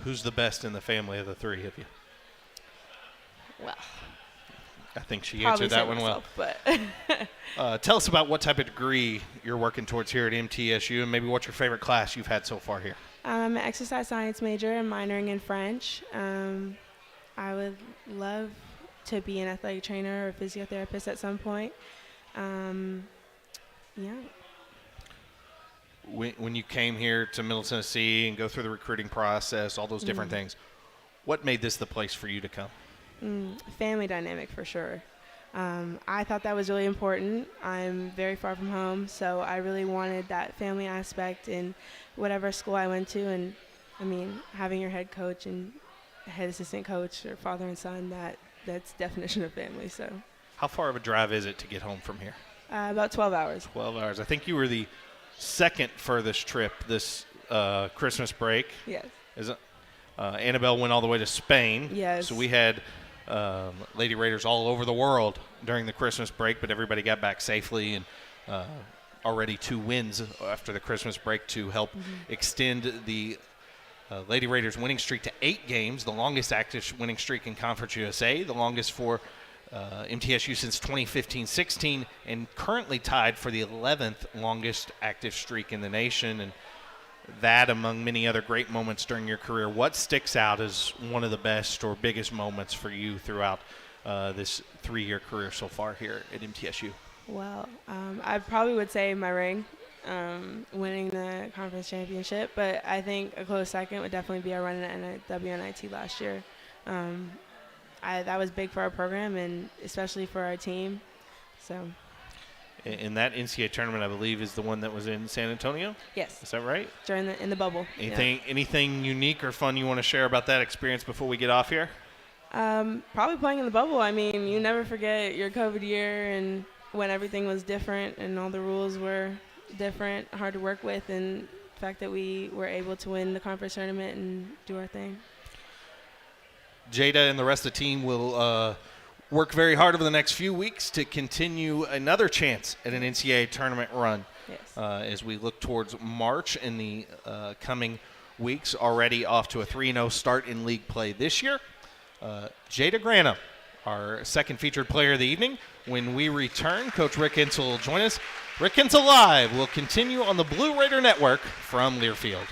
Who's the best in the family of the three of you? Well, I think she answered that one well. But tell us about what type of degree you're working towards here at MTSU, and maybe what's your favorite class you've had so far here. I'm an exercise science major and minoring in French. I would love to be an athletic trainer or a physiotherapist at some point. Yeah. When you came here to Middle Tennessee and go through the recruiting process, all those different things, what made this the place for you to come? Family dynamic for sure. I thought that was really important. I'm very far from home, so I really wanted that family aspect in whatever school I went to. And, I mean, having your head coach and head assistant coach or father and son, that's definition of family. So. How far of a drive is it to get home from here? About 12 hours. 12 hours. I think you were the second furthest trip this Christmas break. Yes. Is it? Annabelle went all the way to Spain. Yes. So we had Lady Raiders all over the world during the Christmas break, but everybody got back safely, and already 2 wins after the Christmas break to help extend the Lady Raiders winning streak to 8 games, the longest active winning streak in Conference USA, the longest for MTSU since 2015-16, and currently tied for the 11th longest active streak in the nation. And that, among many other great moments during your career, what sticks out as one of the best or biggest moments for you throughout this 3-year career so far here at MTSU? Well, I probably would say my ring, winning the conference championship, but I think a close second would definitely be our run at WNIT last year. That was big for our program and especially for our team. So. And that NCAA tournament, I believe, is the one that was in San Antonio? Yes. Is that right? In the bubble. Anything unique or fun you want to share about that experience before we get off here? Probably playing in the bubble. I mean, you never forget your COVID year and when everything was different and all the rules were different, hard to work with, and the fact that we were able to win the conference tournament and do our thing. Jada and the rest of the team will work very hard over the next few weeks to continue another chance at an NCAA tournament run. Yes. As we look towards March in the coming weeks, already off to a 3-0 start in league play this year. Jada Granum, our second featured player of the evening. When we return, Coach Rick Hensel will join us. Rick Hensel Live will continue on the Blue Raider Network from Learfield.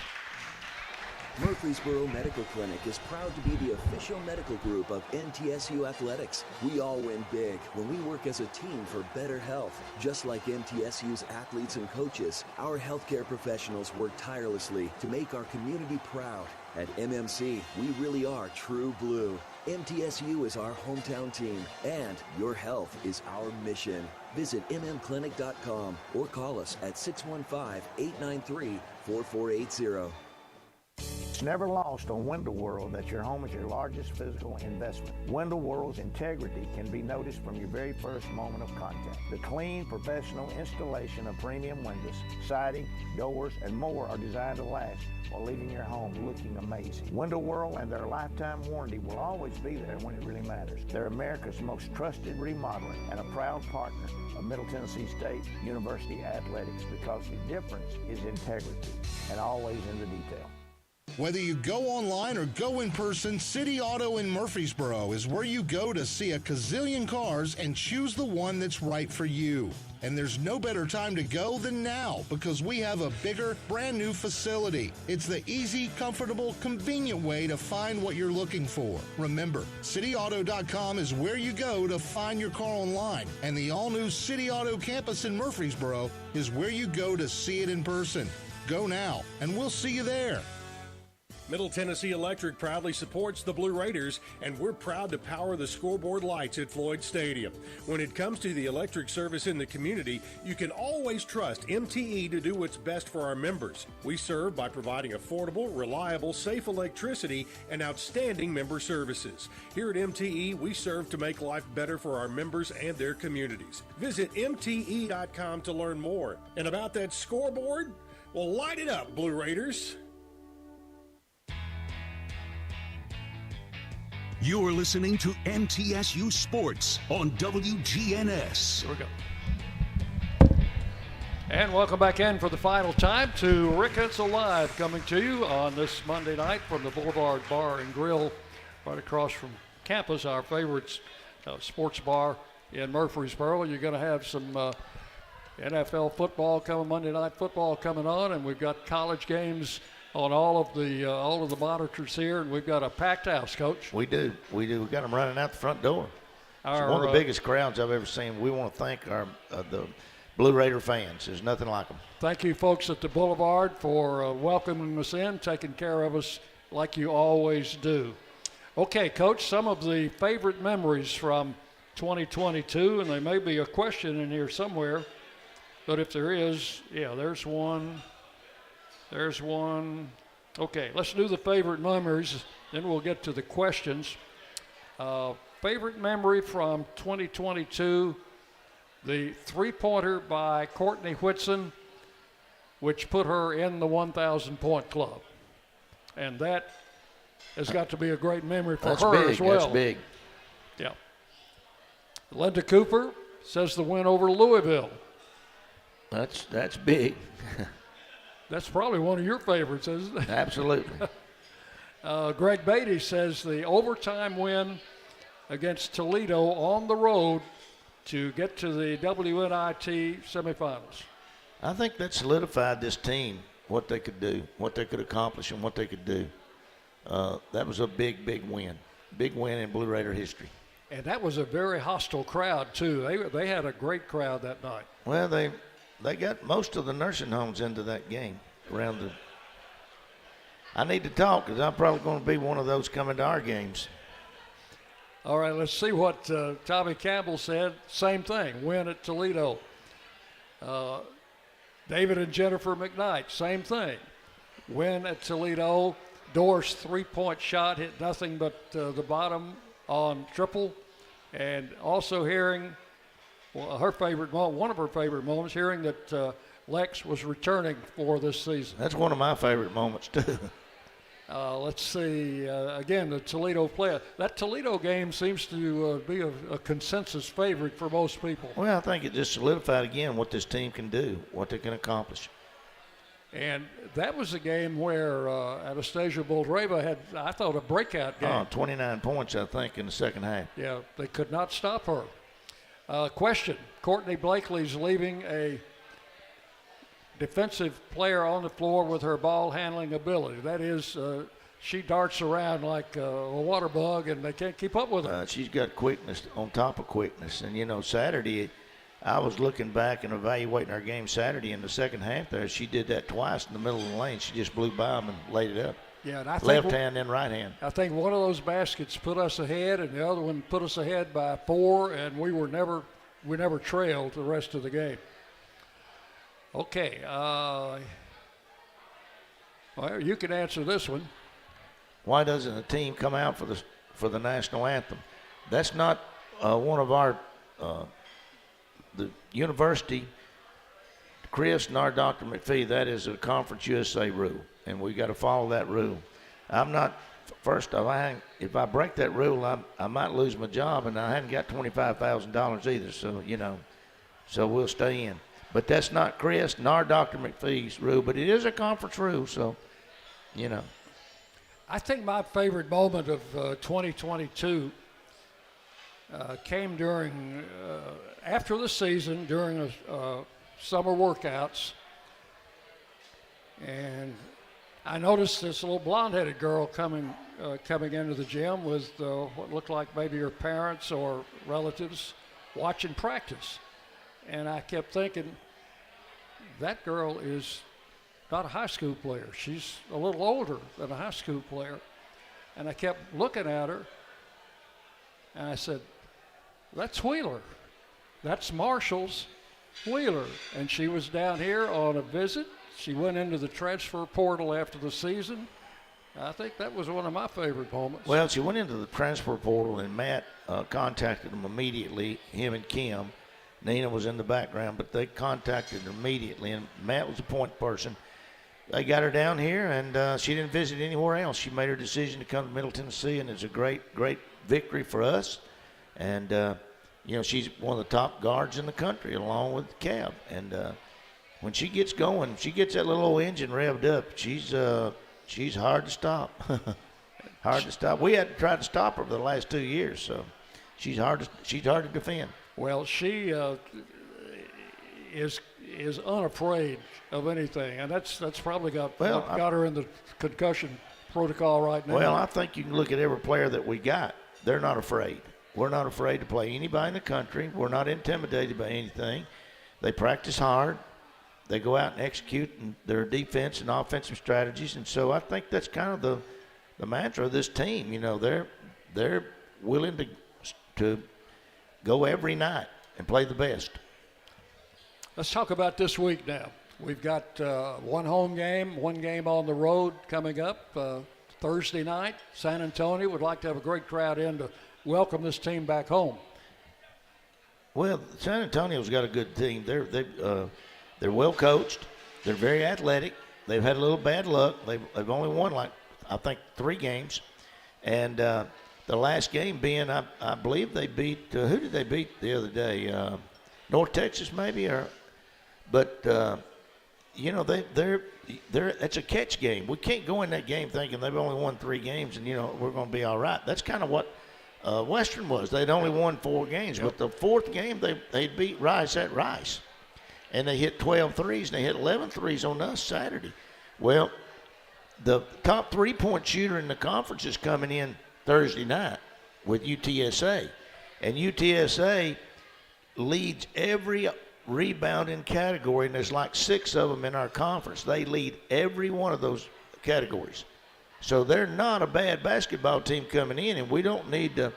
Murfreesboro Medical Clinic is proud to be the official medical group of MTSU Athletics. We all win big when we work as a team for better health. Just like MTSU's athletes and coaches, our healthcare professionals work tirelessly to make our community proud. At MMC, we really are true blue. MTSU is our hometown team, and your health is our mission. Visit mmclinic.com or call us at 615-893-4480. It's never lost on Window World that your home is your largest physical investment. Window World's integrity can be noticed from your very first moment of contact. The clean, professional installation of premium windows, siding, doors, and more are designed to last while leaving your home looking amazing. Window World and their lifetime warranty will always be there when it really matters. They're America's most trusted remodeler and a proud partner of Middle Tennessee State University Athletics, because the difference is integrity and always in the detail. Whether you go online or go in person, City Auto in Murfreesboro is where you go to see a gazillion cars and choose the one that's right for you. And there's no better time to go than now, because we have a bigger, brand new facility. It's the easy, comfortable, convenient way to find what you're looking for. Remember, cityauto.com is where you go to find your car online. And the all-new City Auto campus in Murfreesboro is where you go to see it in person. Go now, and we'll see you there. Middle Tennessee Electric proudly supports the Blue Raiders, and we're proud to power the scoreboard lights at Floyd Stadium. When it comes to the electric service in the community, you can always trust MTE to do what's best for our members. We serve by providing affordable, reliable, safe electricity and outstanding member services. Here at MTE, we serve to make life better for our members and their communities. Visit MTE.com to learn more. And about that scoreboard, well, light it up, Blue Raiders. You're listening to MTSU Sports on WGNS. Here we go. And welcome back in for the final time to Rick Hensel Live, coming to you on this Monday night from the Boulevard Bar and Grill right across from campus, our favorite sports bar in Murfreesboro. You're going to have some NFL football coming, Monday night football coming on, and we've got college games on all of the monitors here, and we've got a packed house, Coach. We do. We got them running out the front door. It's one of the biggest crowds I've ever seen. We want to thank our the Blue Raider fans. There's nothing like them. Thank you, folks at the Boulevard, for welcoming us in, taking care of us like you always do. Okay, Coach, some of the favorite memories from 2022, and there may be a question in here somewhere, but if there is, yeah, there's one. There's one. Okay, let's do the favorite memories, then we'll get to the questions. Favorite memory from 2022, the three-pointer by Courtney Whitson, which put her in the 1,000-point club. And that has got to be a great memory for her as well. That's big. Yeah. Linda Cooper says the win over Louisville. That's big. That's probably one of your favorites, isn't it? Absolutely. Greg Beatty says the overtime win against Toledo on the road to get to the WNIT semifinals. I think that solidified this team, what they could do, what they could accomplish, and what they could do. That was a big, big win. Big win in Blue Raider history. And that was a very hostile crowd, too. They had a great crowd that night. Well, they got most of the nursing homes into that game around the. I need to talk because I'm probably going to be one of those coming to our games. All right, let's see what Tommy Campbell said. Same thing, win at Toledo. David and Jennifer McKnight, same thing. Win at Toledo. Doris' three-point shot hit nothing but the bottom on triple. And also hearing one of her favorite moments, hearing that Lex was returning for this season. That's one of my favorite moments, too. Let's see, again, the Toledo player. That Toledo game seems to be a consensus favorite for most people. Well, I think it just solidified again what this team can do, what they can accomplish. And that was a game where Anastasia Boldreva had, I thought, a breakout game. 29 points, I think, in the second half. Yeah, they could not stop her. Question, Courtney Blakely's leaving a defensive player on the floor with her ball handling ability. That is, she darts around like a water bug, and they can't keep up with her. She's got quickness on top of quickness. And, you know, Saturday, I was looking back and evaluating our game Saturday in the second half there. She did that twice in the middle of the lane. She just blew by them and laid it up. Yeah, and I think left hand and right hand. I think one of those baskets put us ahead, and the other one put us ahead by 4, and we never trailed the rest of the game. Okay, well, you can answer this one. Why doesn't a team come out for the national anthem? That's not one of our the university, Chris nor Dr. McPhee. That is a Conference USA rule, and we got to follow that rule. I'm not. First off, if I break that rule, I might lose my job, and I hadn't got $25,000 either. So so we'll stay in. But that's not Chris nor Dr. McPhee's rule, but it is a conference rule, so, I think my favorite moment of 2022 came during, after the season, during summer workouts. And I noticed this little blonde-headed girl coming into the gym with what looked like maybe her parents or relatives watching practice. And I kept thinking, that girl is not a high school player. She's a little older than a high school player. And I kept looking at her, and I said, that's Wheeler. That's Marshall's Wheeler. And she was down here on a visit. She went into the transfer portal after the season. I think that was one of my favorite moments. Well, she went into the transfer portal, and Matt contacted them immediately, him and Kim. Nina was in the background, but they contacted her immediately, and Matt was the point person. They got her down here, and she didn't visit anywhere else. She made her decision to come to Middle Tennessee, and it's a great, great victory for us. And, she's one of the top guards in the country, along with Cab. And when she gets going, she gets that little old engine revved up, she's hard to stop. Hard to stop. We had to try to stop her for the last 2 years, so she's hard to defend. Well, she is unafraid of anything, and that's probably got her in the concussion protocol right now. Well, I think you can look at every player that we got. They're not afraid. We're not afraid to play anybody in the country. We're not intimidated by anything. They practice hard. They go out and execute their defense and offensive strategies, and so I think that's kind of the mantra of this team. They're willing to go every night and play the best. Let's talk about this week now. We've got one home game, one game on the road coming up Thursday night. San Antonio would like to have a great crowd in to welcome this team back home. Well, San Antonio's got a good team. They're well coached. They're very athletic. They've had a little bad luck. They've only won I think 3 games, and the last game being, I believe they beat, who did they beat the other day? North Texas maybe? But it's a catch game. We can't go in that game thinking they've only won 3 games and, we're going to be all right. That's kind of what Western was. They'd only won 4 games. Yep. But the 4th game, they beat Rice at Rice. And they hit 12 threes, and they hit 11 threes on us Saturday. Well, the top 3-point shooter in the conference is coming in Thursday night with UTSA. And UTSA leads every rebounding category, and there's like 6 of them in our conference. They lead every one of those categories. So they're not a bad basketball team coming in, and we don't need to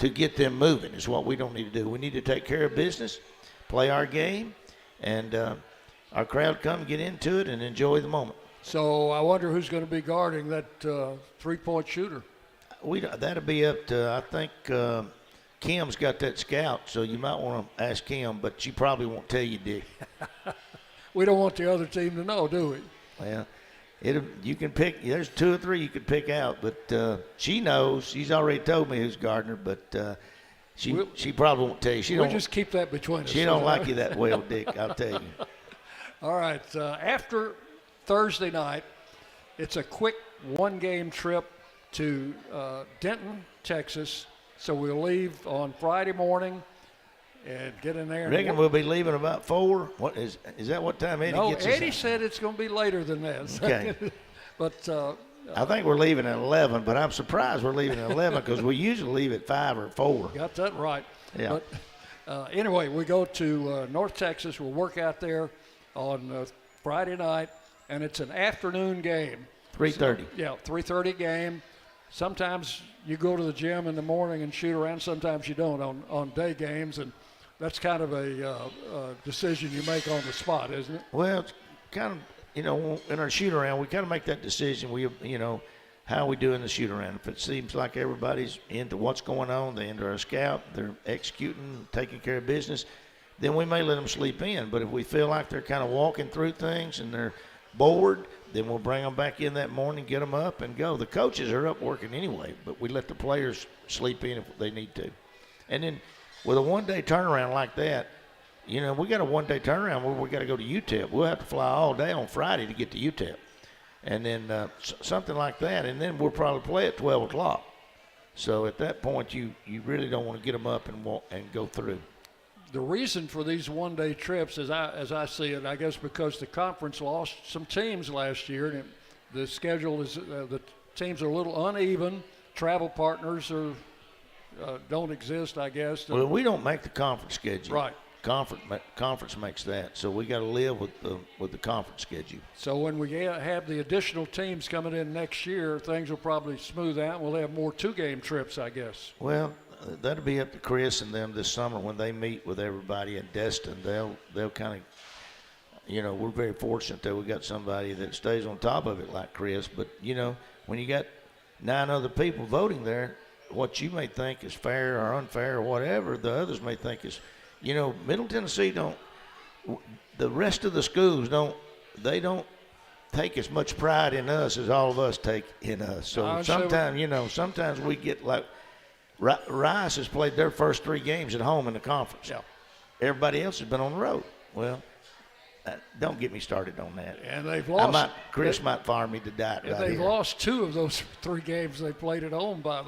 get them moving is what we don't need to do. We need to take care of business, play our game, and our crowd come get into it and enjoy the moment. So I wonder who's going to be guarding that 3-point shooter. That'll be up to, I think, Kim's got that scout, so you might want to ask Kim, but she probably won't tell you, Dick. we don't want the other team to know, do we? Well, you can pick. There's 2 or 3 you could pick out, but she knows. She's already told me who's Gardner, but she probably won't tell you. We'll just keep that between us. She don't like you that well, Dick. I'll tell you. All right. After Thursday night, it's a quick 1-game trip to Denton, Texas. So we'll leave on Friday morning and get in there. Reckon we'll be leaving about 4. What is that? What time Eddie gets us? No, Eddie said it's going to be later than that. Okay. But I think we're leaving at 11, but I'm surprised we're leaving at 11 because we usually leave at 5 or 4. Got that right. Yeah. But anyway, we go to North Texas. We'll work out there on Friday night, and it's an afternoon game. 3:30. So, yeah, 3:30 game. Sometimes you go to the gym in the morning and shoot around. Sometimes you don't on day games, and that's kind of a decision you make on the spot, isn't it? Well, it's kind of, in our shoot around, we kind of make that decision. How we do in the shoot around. If it seems like everybody's into what's going on, they're into our scout, they're executing, taking care of business, then we may let them sleep in. But if we feel like they're kind of walking through things and they're bored, then we'll bring them back in that morning, get them up, and go. The coaches are up working anyway, but we let the players sleep in if they need to. And then with a one-day turnaround like that, we got a one-day turnaround where we got to go to UTEP. We'll have to fly all day on Friday to get to UTEP. And then something like that, and then we'll probably play at 12 o'clock. So at that point, you really don't want to get them up and go through. The reason for these one-day trips, as I see it, I guess because the conference lost some teams last year, and the schedule is the teams are a little uneven. Travel partners don't exist, I guess. Well, we don't make the conference schedule. Right. Conference makes that, so we got to live with the conference schedule. So when we have the additional teams coming in next year, things will probably smooth out. We'll have more 2-game trips, I guess. Well, that'll be up to Chris and them this summer when they meet with everybody in Destin. They'll kind of, we're very fortunate that we got somebody that stays on top of it like Chris. But when you got 9 other people voting there, what you may think is fair or unfair or whatever, the others may think is. Middle Tennessee the rest of the schools don't take as much pride in us as all of us take in us. So sometimes we get like Rice has played their first 3 games at home in the conference. Yeah. Everybody else has been on the road. Well, don't get me started on that. And they've lost. Chris might fire me to die. And they've lost 2 of those 3 games they played at home, by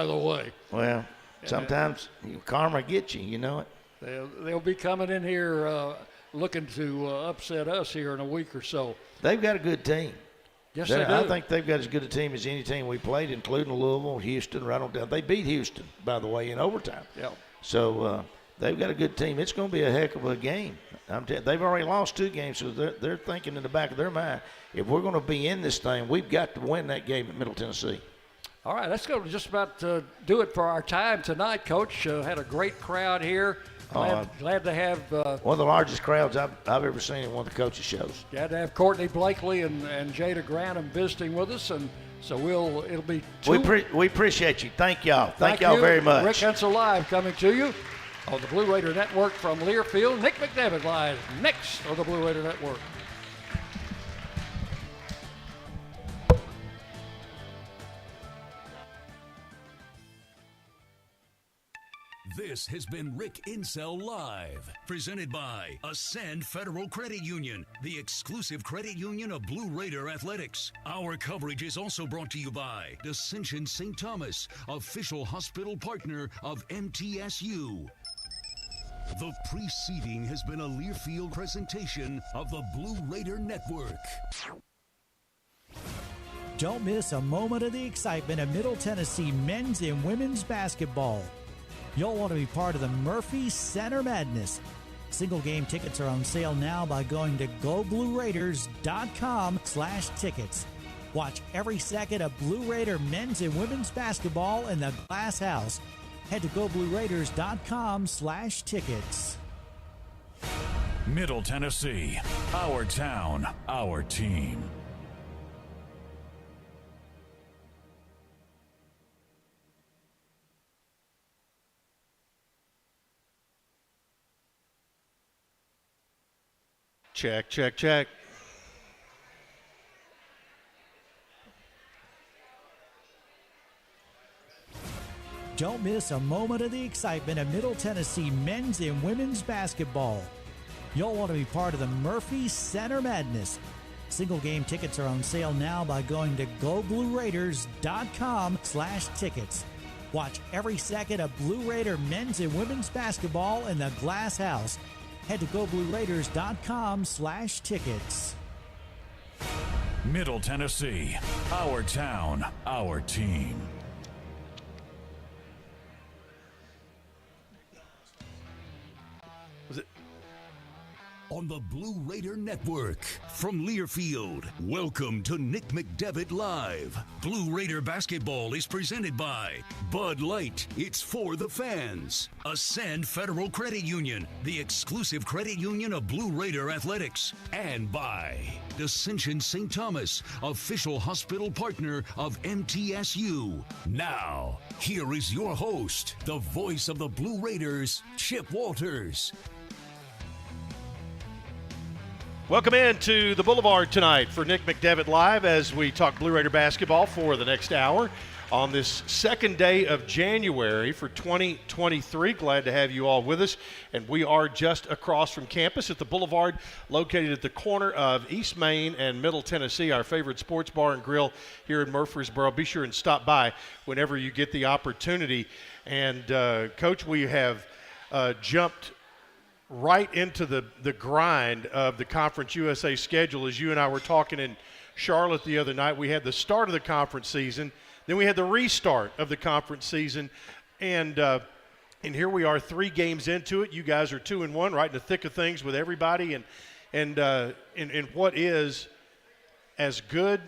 the way. Well, sometimes karma gets you, you know it. They'll be coming in here looking to upset us here in a week or so. They've got a good team. Yes, they do. I think they've got as good a team as any team we played, including Louisville, Houston, right on down. They beat Houston, by the way, in overtime. Yeah. So they've got a good team. It's going to be a heck of a game. They've already lost 2 games, so they're thinking in the back of their mind, if we're going to be in this thing, we've got to win that game at Middle Tennessee. All right, let's go just about do it for our time tonight, Coach. Had a great crowd here. Glad to have one of the largest crowds I've ever seen in one of the coaches' shows. Glad to have Courtney Blakely and Jada Grantham visiting with us, and so it'll be. We appreciate you. Thank y'all. Thank y'all very much. Rick Hensel Live coming to you on the Blue Raider Network from Learfield. Nick McDevitt live next on the Blue Raider Network. This has been Rick Insell Live, presented by Ascend Federal Credit Union, the exclusive credit union of Blue Raider Athletics. Our coverage is also brought to you by Ascension St. Thomas, official hospital partner of MTSU. The preceding has been a Learfield presentation of the Blue Raider Network. Don't miss a moment of the excitement of Middle Tennessee men's and women's basketball. You'll want to be part of the Murphy Center Madness. Single game tickets are on sale now by going to GoBlueRaiders.com/tickets. Watch every second of Blue Raider men's and women's basketball in the Glass House. Head to GoBlueRaiders.com/tickets. Middle Tennessee, our town, our team. Check, check, check. Don't miss a moment of the excitement of Middle Tennessee men's and women's basketball. You'll want to be part of the Murphy Center Madness. Single game tickets are on sale now by going to GoBlueRaiders.com/tickets. Watch every second of Blue Raider men's and women's basketball in the Glass House. Head to GoBlueRaiders.com/tickets. Middle Tennessee, our town, our team. On the Blue Raider Network, from Learfield, welcome to Nick McDevitt Live. Blue Raider basketball is presented by Bud Light, it's for the fans. Ascend Federal Credit Union, the exclusive credit union of Blue Raider Athletics. And by Ascension St. Thomas, official hospital partner of MTSU. Now, here is your host, the voice of the Blue Raiders, Chip Walters. Welcome in to the Boulevard tonight for Nick McDevitt Live as we talk Blue Raider basketball for the next hour on this second day of January for 2023. Glad to have you all with us. And we are just across from campus at the Boulevard, located at the corner of East Main and Middle Tennessee, our favorite sports bar and grill here in Murfreesboro. Be sure and stop by whenever you get the opportunity. And, Coach, we have jumped right into the grind of the Conference USA schedule. As you and I were talking in Charlotte the other night, we had the start of the conference season, then we had the restart of the conference season, and here we are 3 games into it. You guys are 2-1, right in the thick of things with everybody, and in what is as good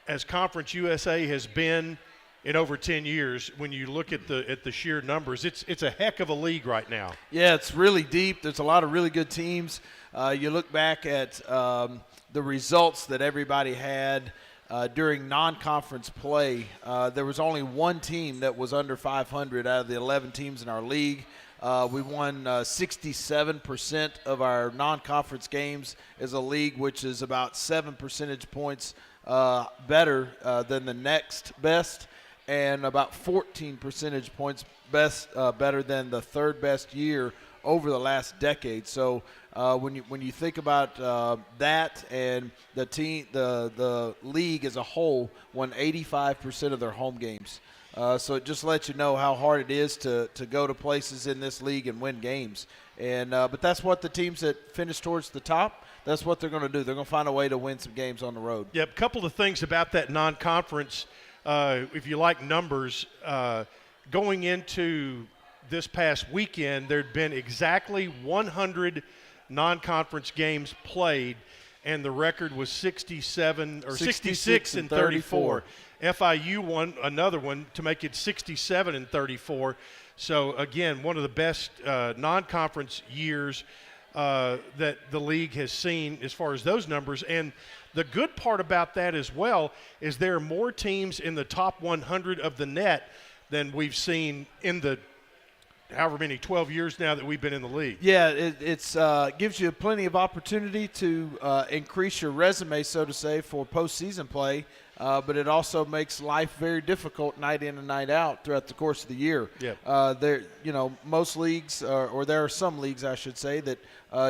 as Conference USA has been in over 10 years. When you look at the sheer numbers, it's a heck of a league right now. Yeah, it's really deep. There's a lot of really good teams. You look back at the results that everybody had during non-conference play. There was only one team that was under 500 out of the 11 teams in our league. We won 67% of our non-conference games as a league, which is about 7 percentage points better than the next best, and about 14 percentage points better than the third best year over the last decade. So when you think about that, and the league as a whole won 85% of their home games. So it just lets you know how hard it is to go to places in this league and win games. And but that's what the teams that finish towards the top, that's what they're going to do. They're going to find a way to win some games on the road. Yep, a couple of things about that non-conference. If you like numbers, going into this past weekend, there'd been exactly 100 non-conference games played, and the record was 66 and 34. FIU won another one to make it 67 and 34. So again, one of the best non-conference years that the league has seen as far as those numbers. And the good part about that as well is there are more teams in the top 100 of the net than we've seen in the however many 12 years now that we've been in the league. Yeah, it's gives you plenty of opportunity to increase your resume, so to say, for postseason play. But it also makes life very difficult night in and night out throughout the course of the year. Yeah. Most leagues, or there are some leagues, I should say, that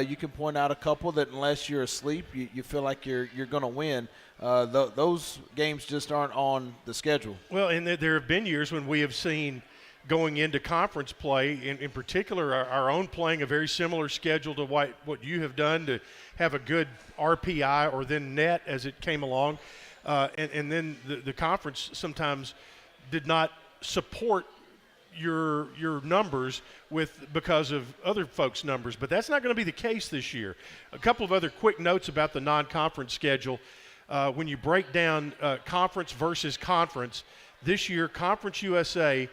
you can point out a couple that unless you're asleep, you feel like you're going to win. Those games just aren't on the schedule. Well, and there have been years when we have seen going into conference play, in particular our own playing a very similar schedule to what you have done to have a good RPI or then net as it came along. And then the conference sometimes did not support your numbers because of other folks' numbers. But that's not going to be the case this year. A couple of other quick notes about the non-conference schedule. When you break down conference versus conference, this year Conference USA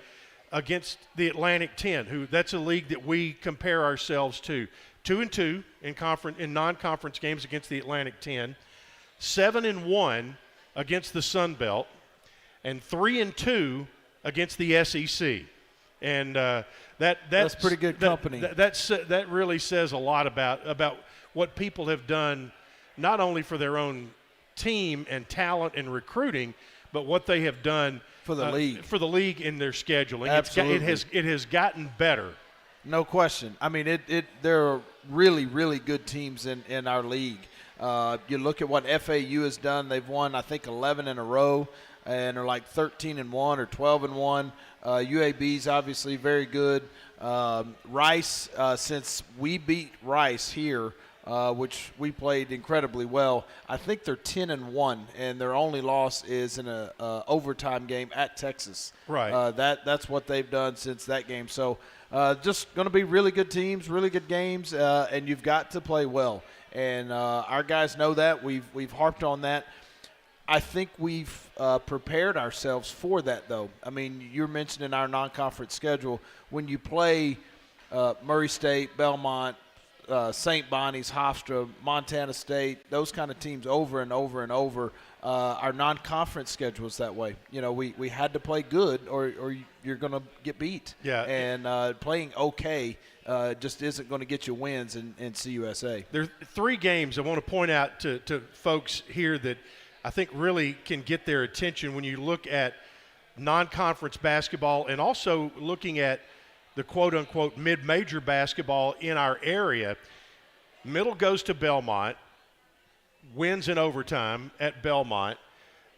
against the Atlantic 10, that's a league that we compare ourselves to. 2-2 in non-conference games against the Atlantic 10, 7-1 against the Sun Belt, and 3-2 against the SEC. And That's pretty good company. That really says a lot about what people have done, not only for their own team and talent and recruiting, but what they have done for the league. For the league in their scheduling. Absolutely. It has gotten better. No question. I mean, there are really, really good teams in our league. You look at what FAU has done. They've won, I think, 11 in a row, and are like 13-1 or 12-1. UAB's obviously very good. Rice, since we beat Rice here, which we played incredibly well, I think they're 10-1, and their only loss is in a overtime game at Texas. Right. That's what they've done since that game. So just going to be really good teams, really good games, and you've got to play well. And our guys know that. We've harped on that. I think we've prepared ourselves for that, though. I mean, you're mentioning our non-conference schedule. When you play Murray State, Belmont, St. Bonnie's, Hofstra, Montana State, those kind of teams over and over and over, our non-conference schedule is that way. You know, we had to play good or you're going to get beat. Yeah. And playing okay just isn't going to get you wins in CUSA. There are 3 games I want to point out to folks here that I think really can get their attention when you look at non-conference basketball and also looking at the quote-unquote mid-major basketball in our area. Middle goes to Belmont, wins in overtime at Belmont.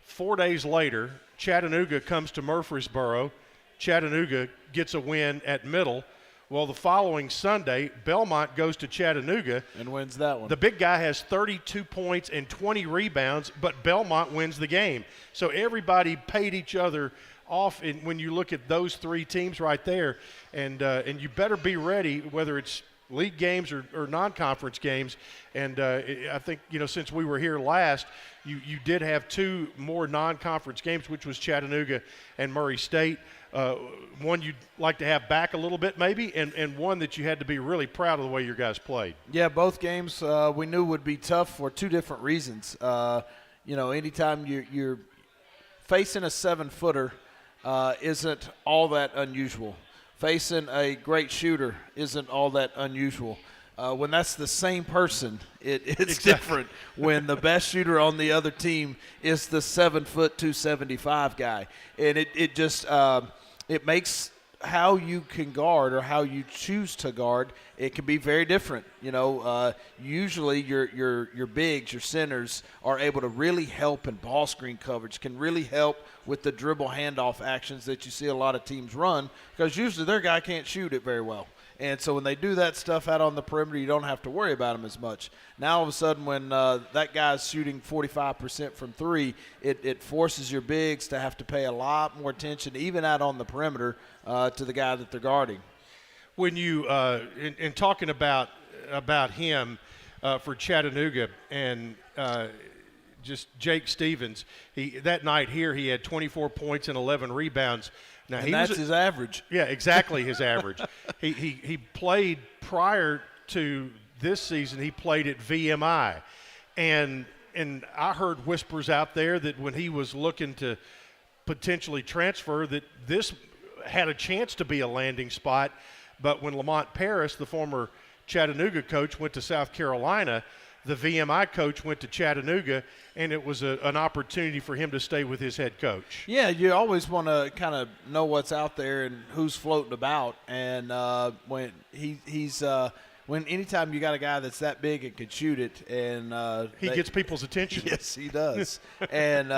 4 days later, Chattanooga comes to Murfreesboro. Chattanooga gets a win at Middle. Well, the following Sunday, Belmont goes to Chattanooga. And wins that one. The big guy has 32 points and 20 rebounds, but Belmont wins the game. So everybody paid each other off when you look at those 3 teams right there. And you better be ready, whether it's league games or non-conference games. And I think, since we were here last, you did have 2 more non-conference games, which was Chattanooga and Murray State. One you'd like to have back a little bit maybe, and one that you had to be really proud of the way your guys played. Yeah, both games we knew would be tough for 2 different reasons. Anytime you're facing a 7-footer isn't all that unusual. Facing a great shooter isn't all that unusual. When that's the same person, it's different. When the best shooter on the other team is the 7-foot 275 guy, and it makes how you can guard or how you choose to guard, it can be very different. Usually your bigs, your centers are able to really help in ball screen coverage, can really help with the dribble handoff actions that you see a lot of teams run, because usually their guy can't shoot it very well. And so when they do that stuff out on the perimeter, you don't have to worry about them as much. Now all of a sudden when that guy's shooting 45% from 3, it forces your bigs to have to pay a lot more attention, even out on the perimeter, to the guy that they're guarding. When you in talking about him for Chattanooga and just Jake Stevens, that night here he had 24 points and 11 rebounds. Now, and that's his average. Yeah, exactly his average. He played prior to this season. He played at VMI, and I heard whispers out there that when he was looking to potentially transfer, that this had a chance to be a landing spot. But when Lamont Paris, the former Chattanooga coach, went to South Carolina, the VMI coach went to Chattanooga, and it was an opportunity for him to stay with his head coach. Yeah, you always want to kind of know what's out there and who's floating about. And when when anytime you got a guy that's that big and can shoot it, and he gets people's attention. Yes, he does. And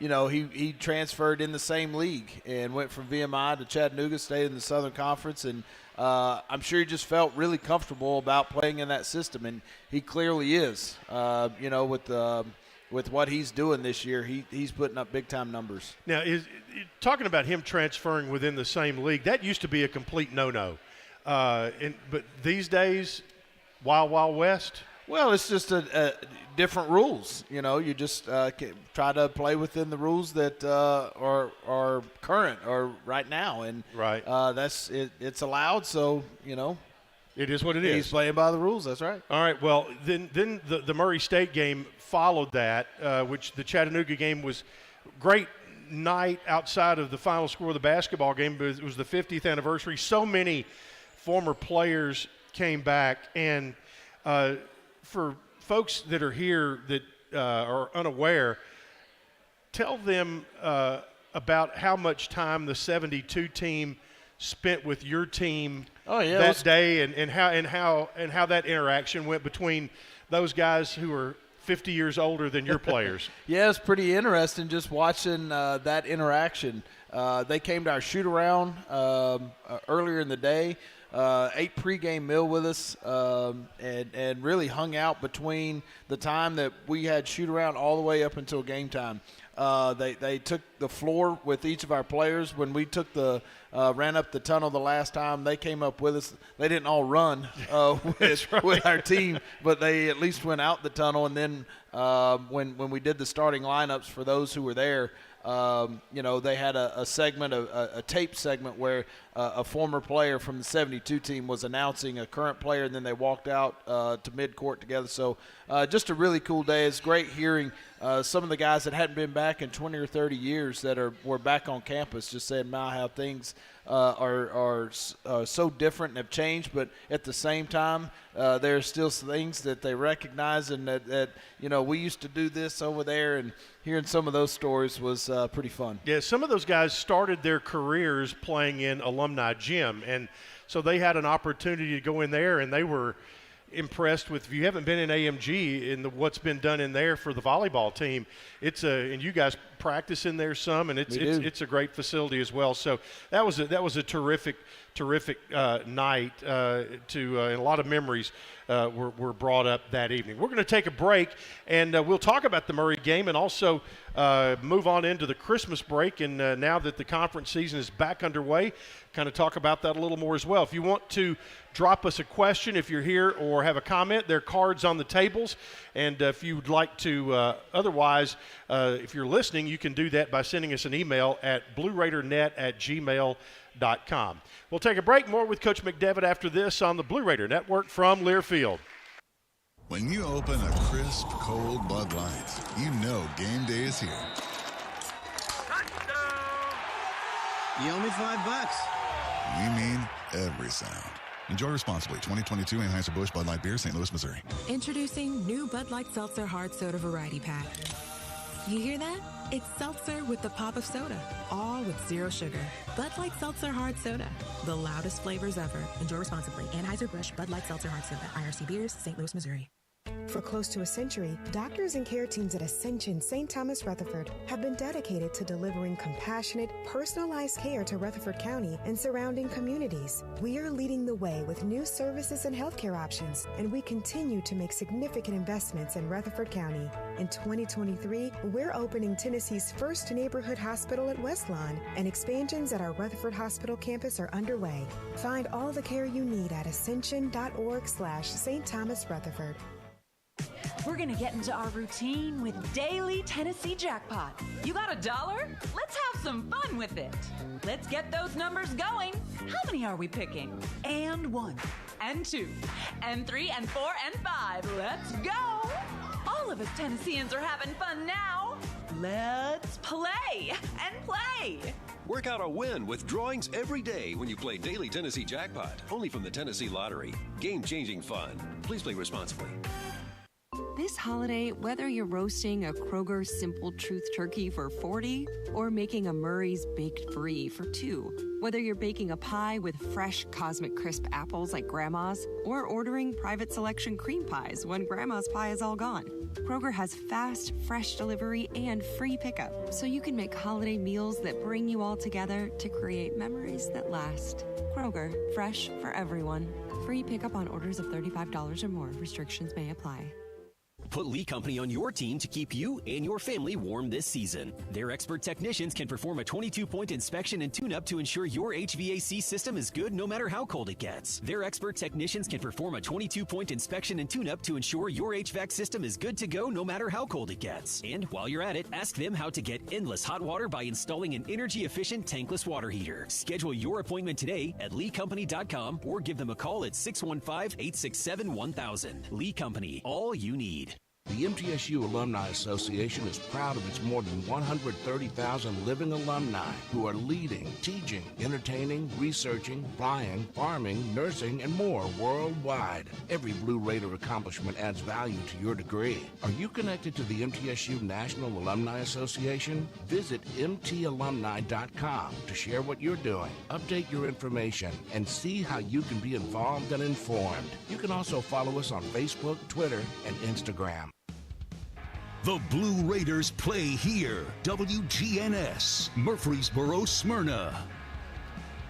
he transferred in the same league and went from VMI to Chattanooga, stayed in the Southern Conference, and I'm sure he just felt really comfortable about playing in that system, and he clearly is. With what he's doing this year, he's putting up big-time numbers. Now, talking about him transferring within the same league, that used to be a complete no-no. But these days, Wild West? Well, it's just different rules. You just try to play within the rules that are current or right now, and right. That's it. It's allowed, so it is what it is. He's playing by the rules. That's right. All right. Well, then the Murray State game followed that, which the Chattanooga game was great night outside of the final score of the basketball game, but it was the 50th anniversary. So many former players came back, and for folks that are here that are unaware, tell them about how much time the 72 team spent with your team that day, and how that interaction went between those guys who are 50 years older than your players. Yeah, it's pretty interesting just watching that interaction. They came to our shoot-around earlier in the day, ate pregame meal with us, and really hung out between the time that we had shoot-around all the way up until game time. They took the floor with each of our players. When we took ran up the tunnel the last time, they came up with us. They didn't all run with our team, but they at least went out the tunnel. And then when we did the starting lineups for those who were there, they had a segment, a tape segment where a former player from the 72 team was announcing a current player, and then they walked out to midcourt together. So just a really cool day. It's great hearing some of the guys that hadn't been back in 20 or 30 years that were back on campus just saying, "My, how things are so different and have changed," but at the same time, there are still things that they recognize, and that we used to do this over there, and hearing some of those stories was pretty fun. Yeah, some of those guys started their careers playing in alumni gym, and so they had an opportunity to go in there, and they were impressed with. If you haven't been in AMG and what's been done in there for the volleyball team, and you guys practice in there some, and it's a great facility as well. So that was a terrific night. And a lot of memories were brought up that evening. We're going to take a break, and we'll talk about the Murray game, and also move on into the Christmas break. And now that the conference season is back underway, kind of talk about that a little more as well. If you want to drop us a question if you're here or have a comment, there are cards on the tables. And if you'd like to, otherwise, if you're listening, you can do that by sending us an email at blueraidernet@gmail.com. We'll take a break. More with Coach McDevitt after this on the Blue Raider Network from Learfield. When you open a crisp, cold Bud Light, you know game day is here. You owe me $5. We mean every sound. Enjoy responsibly. 2022 Anheuser-Busch Bud Light Beer, St. Louis, Missouri. Introducing new Bud Light Seltzer Hard Soda Variety Pack. You hear that? It's seltzer with the pop of soda, all with zero sugar. Bud Light Seltzer Hard Soda, the loudest flavors ever. Enjoy responsibly. Anheuser-Busch Bud Light Seltzer Hard Soda, IRC Beers, St. Louis, Missouri. For close to a century, doctors and care teams at Ascension St. Thomas Rutherford have been dedicated to delivering compassionate, personalized care to Rutherford County and surrounding communities. We are leading the way with new services and healthcare options, and we continue to make significant investments in Rutherford County. In 2023, we're opening Tennessee's first neighborhood hospital at West Lawn, and expansions at our Rutherford Hospital campus are underway. Find all the care you need at ascension.org/St. Thomas Rutherford. We're gonna get into our routine with Daily Tennessee Jackpot. You got $1? Let's have some fun with it. Let's get those numbers going. How many are we picking? And 1, and 2, and 3, and 4, and 5. Let's go. All of us Tennesseans are having fun now. Let's play and play. Work out a win with drawings every day when you play Daily Tennessee Jackpot. Only from the Tennessee Lottery. Game-changing fun. Please play responsibly. This holiday, whether you're roasting a Kroger Simple Truth turkey for $40 or making a Murray's Baked Brie for $2, whether you're baking a pie with fresh Cosmic Crisp apples like Grandma's or ordering private selection cream pies when Grandma's pie is all gone, Kroger has fast, fresh delivery and free pickup, so you can make holiday meals that bring you all together to create memories that last. Kroger, fresh for everyone. Free pickup on orders of $35 or more. Restrictions may apply. Put Lee Company on your team to keep you and your family warm this season. Their expert technicians can perform a 22-point inspection and tune-up to ensure your HVAC system is good no matter how cold it gets. Their expert technicians can perform a 22-point inspection and tune-up to ensure your HVAC system is good to go no matter how cold it gets. And while you're at it, ask them how to get endless hot water by installing an energy-efficient tankless water heater. Schedule your appointment today at leecompany.com or give them a call at 615-867-1000. Lee Company, all you need. The MTSU Alumni Association is proud of its more than 130,000 living alumni who are leading, teaching, entertaining, researching, flying, farming, nursing, and more worldwide. Every Blue Raider accomplishment adds value to your degree. Are you connected to the MTSU National Alumni Association? Visit mtalumni.com to share what you're doing, update your information, and see how you can be involved and informed. You can also follow us on Facebook, Twitter, and Instagram. The Blue Raiders play here. WGNS, Murfreesboro, Smyrna.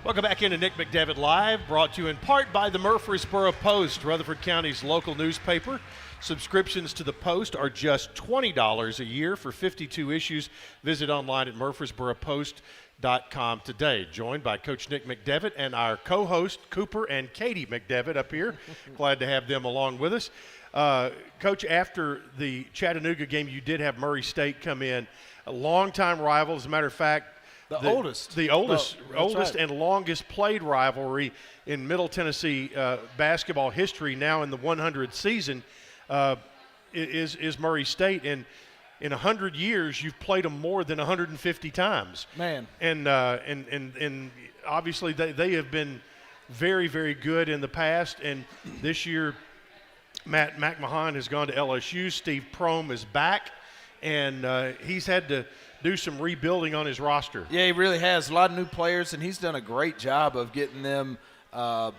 Welcome back into Nick McDevitt Live, brought to you in part by the Murfreesboro Post, Rutherford County's local newspaper. Subscriptions to the Post are just $20 a year for 52 issues. Visit online at murfreesboropost.com today. Joined by Coach Nick McDevitt and our co-host Cooper and Katie McDevitt up here. Glad to have them along with us. Coach, after the Chattanooga game, you did have Murray State come in, a longtime rival. As a matter of fact, the oldest right. and longest played rivalry in Middle Tennessee basketball history. Now in the 100th season is Murray State, and in 100 years you've played them more than 150 times. Man, and obviously they have been very, very good in the past, and this year Matt McMahon has gone to LSU. Steve Prohm is back, and he's had to do some rebuilding on his roster. Yeah, he really has. A lot of new players, and he's done a great job of getting them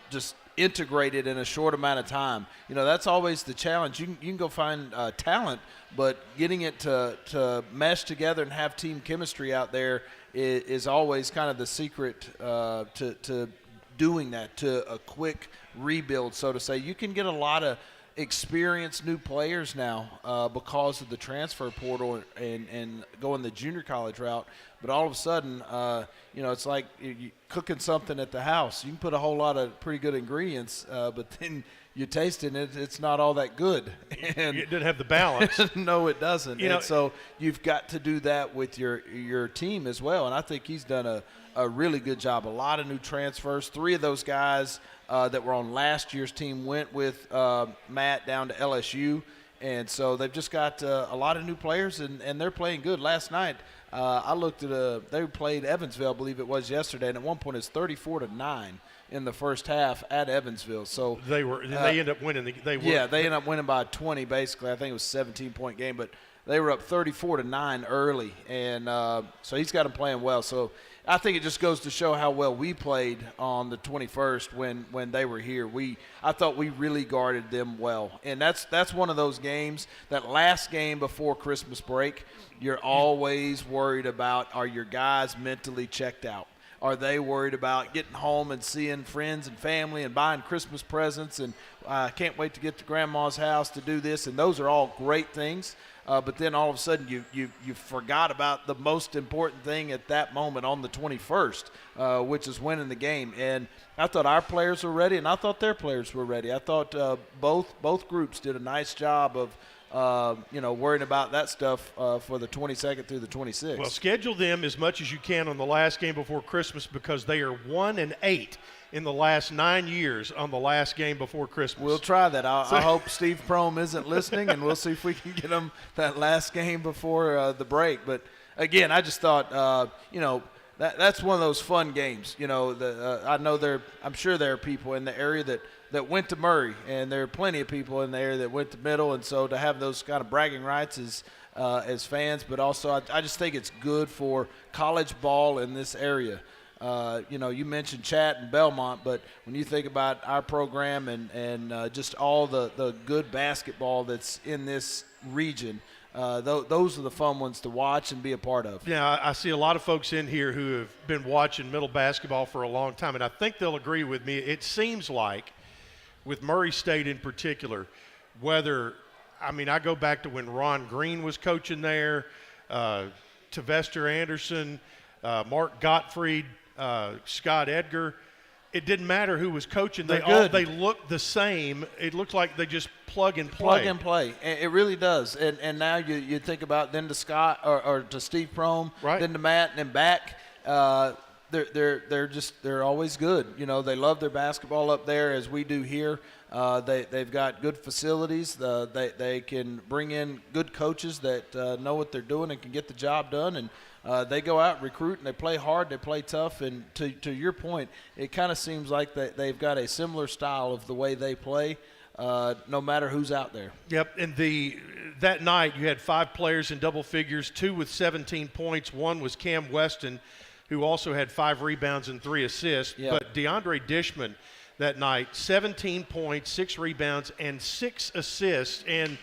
just integrated in a short amount of time. You know, that's always the challenge. You can go find talent, but getting it to mesh together and have team chemistry out there is always kind of the secret to doing that, to a quick rebuild, so to say. You can get a lot of experienced new players now because of the transfer portal and going the junior college route. But all of a sudden, it's like you cooking something at the house. You can put a whole lot of pretty good ingredients, but then you taste it and it's not all that good. And it didn't have the balance. No, it doesn't. And so you've got to do that with your team as well. And I think he's done a really good job. A lot of new transfers. 3 of those guys that were on last year's team went with Matt down to LSU. And so they've just got a lot of new players, and they're playing good. Last night, I looked at they played Evansville, I believe it was yesterday, and at one point it's 34-9 in the first half at Evansville. So they ended up winning. They ended up winning by 20 basically. I think it was a 17-point game, but they were up 34-9 early, and so he's got them playing well. So I think it just goes to show how well we played on the 21st when they were here. I thought we really guarded them well, and that's one of those games, that last game before Christmas break, you're always worried about, are your guys mentally checked out? Are they worried about getting home and seeing friends and family and buying Christmas presents, and I can't wait to get to grandma's house to do this? And those are all great things. But then all of a sudden you forgot about the most important thing at that moment on the 21st, which is winning the game. And I thought our players were ready, and I thought their players were ready. I thought both groups did a nice job of worrying about that stuff for the 22nd through the 26th. Well, schedule them as much as you can on the last game before Christmas, because they are 1-8 in the last 9 years on the last game before Christmas. We'll try that. I hope Steve Prohm isn't listening, and we'll see if we can get them that last game before the break. But, again, I just thought, that's one of those fun games. I'm sure there are people in the area that went to Murray, and there are plenty of people in there that went to Middle, and so to have those kind of bragging rights as fans, but also I just think it's good for college ball in this area. You mentioned Chat and Belmont, but when you think about our program and just all the good basketball that's in this region, those are the fun ones to watch and be a part of. Yeah, I see a lot of folks in here who have been watching Middle basketball for a long time, and I think they'll agree with me. It seems like, with Murray State in particular, I go back to when Ron Green was coaching there, Tavester Anderson, Mark Gottfried, Scott Edgar. It didn't matter who was coaching. They looked the same. It looked like they just plug and play. Plug and play. It really does. And now you think about then to Scott or to Steve Prohm, right, then to Matt, and then back. They're always good. They love their basketball up there as we do here. They've got good facilities. They can bring in good coaches that know what they're doing and can get the job done. And they go out and recruit, and they play hard, they play tough. And to your point, it kind of seems like they've got a similar style of the way they play, no matter who's out there. Yep, and that night you had 5 players in double figures, 2 with 17 points. One was Cam Weston, who also had 5 rebounds and 3 assists. Yep. But DeAndre Dishman that night, 17 points, 6 rebounds, and 6 assists. And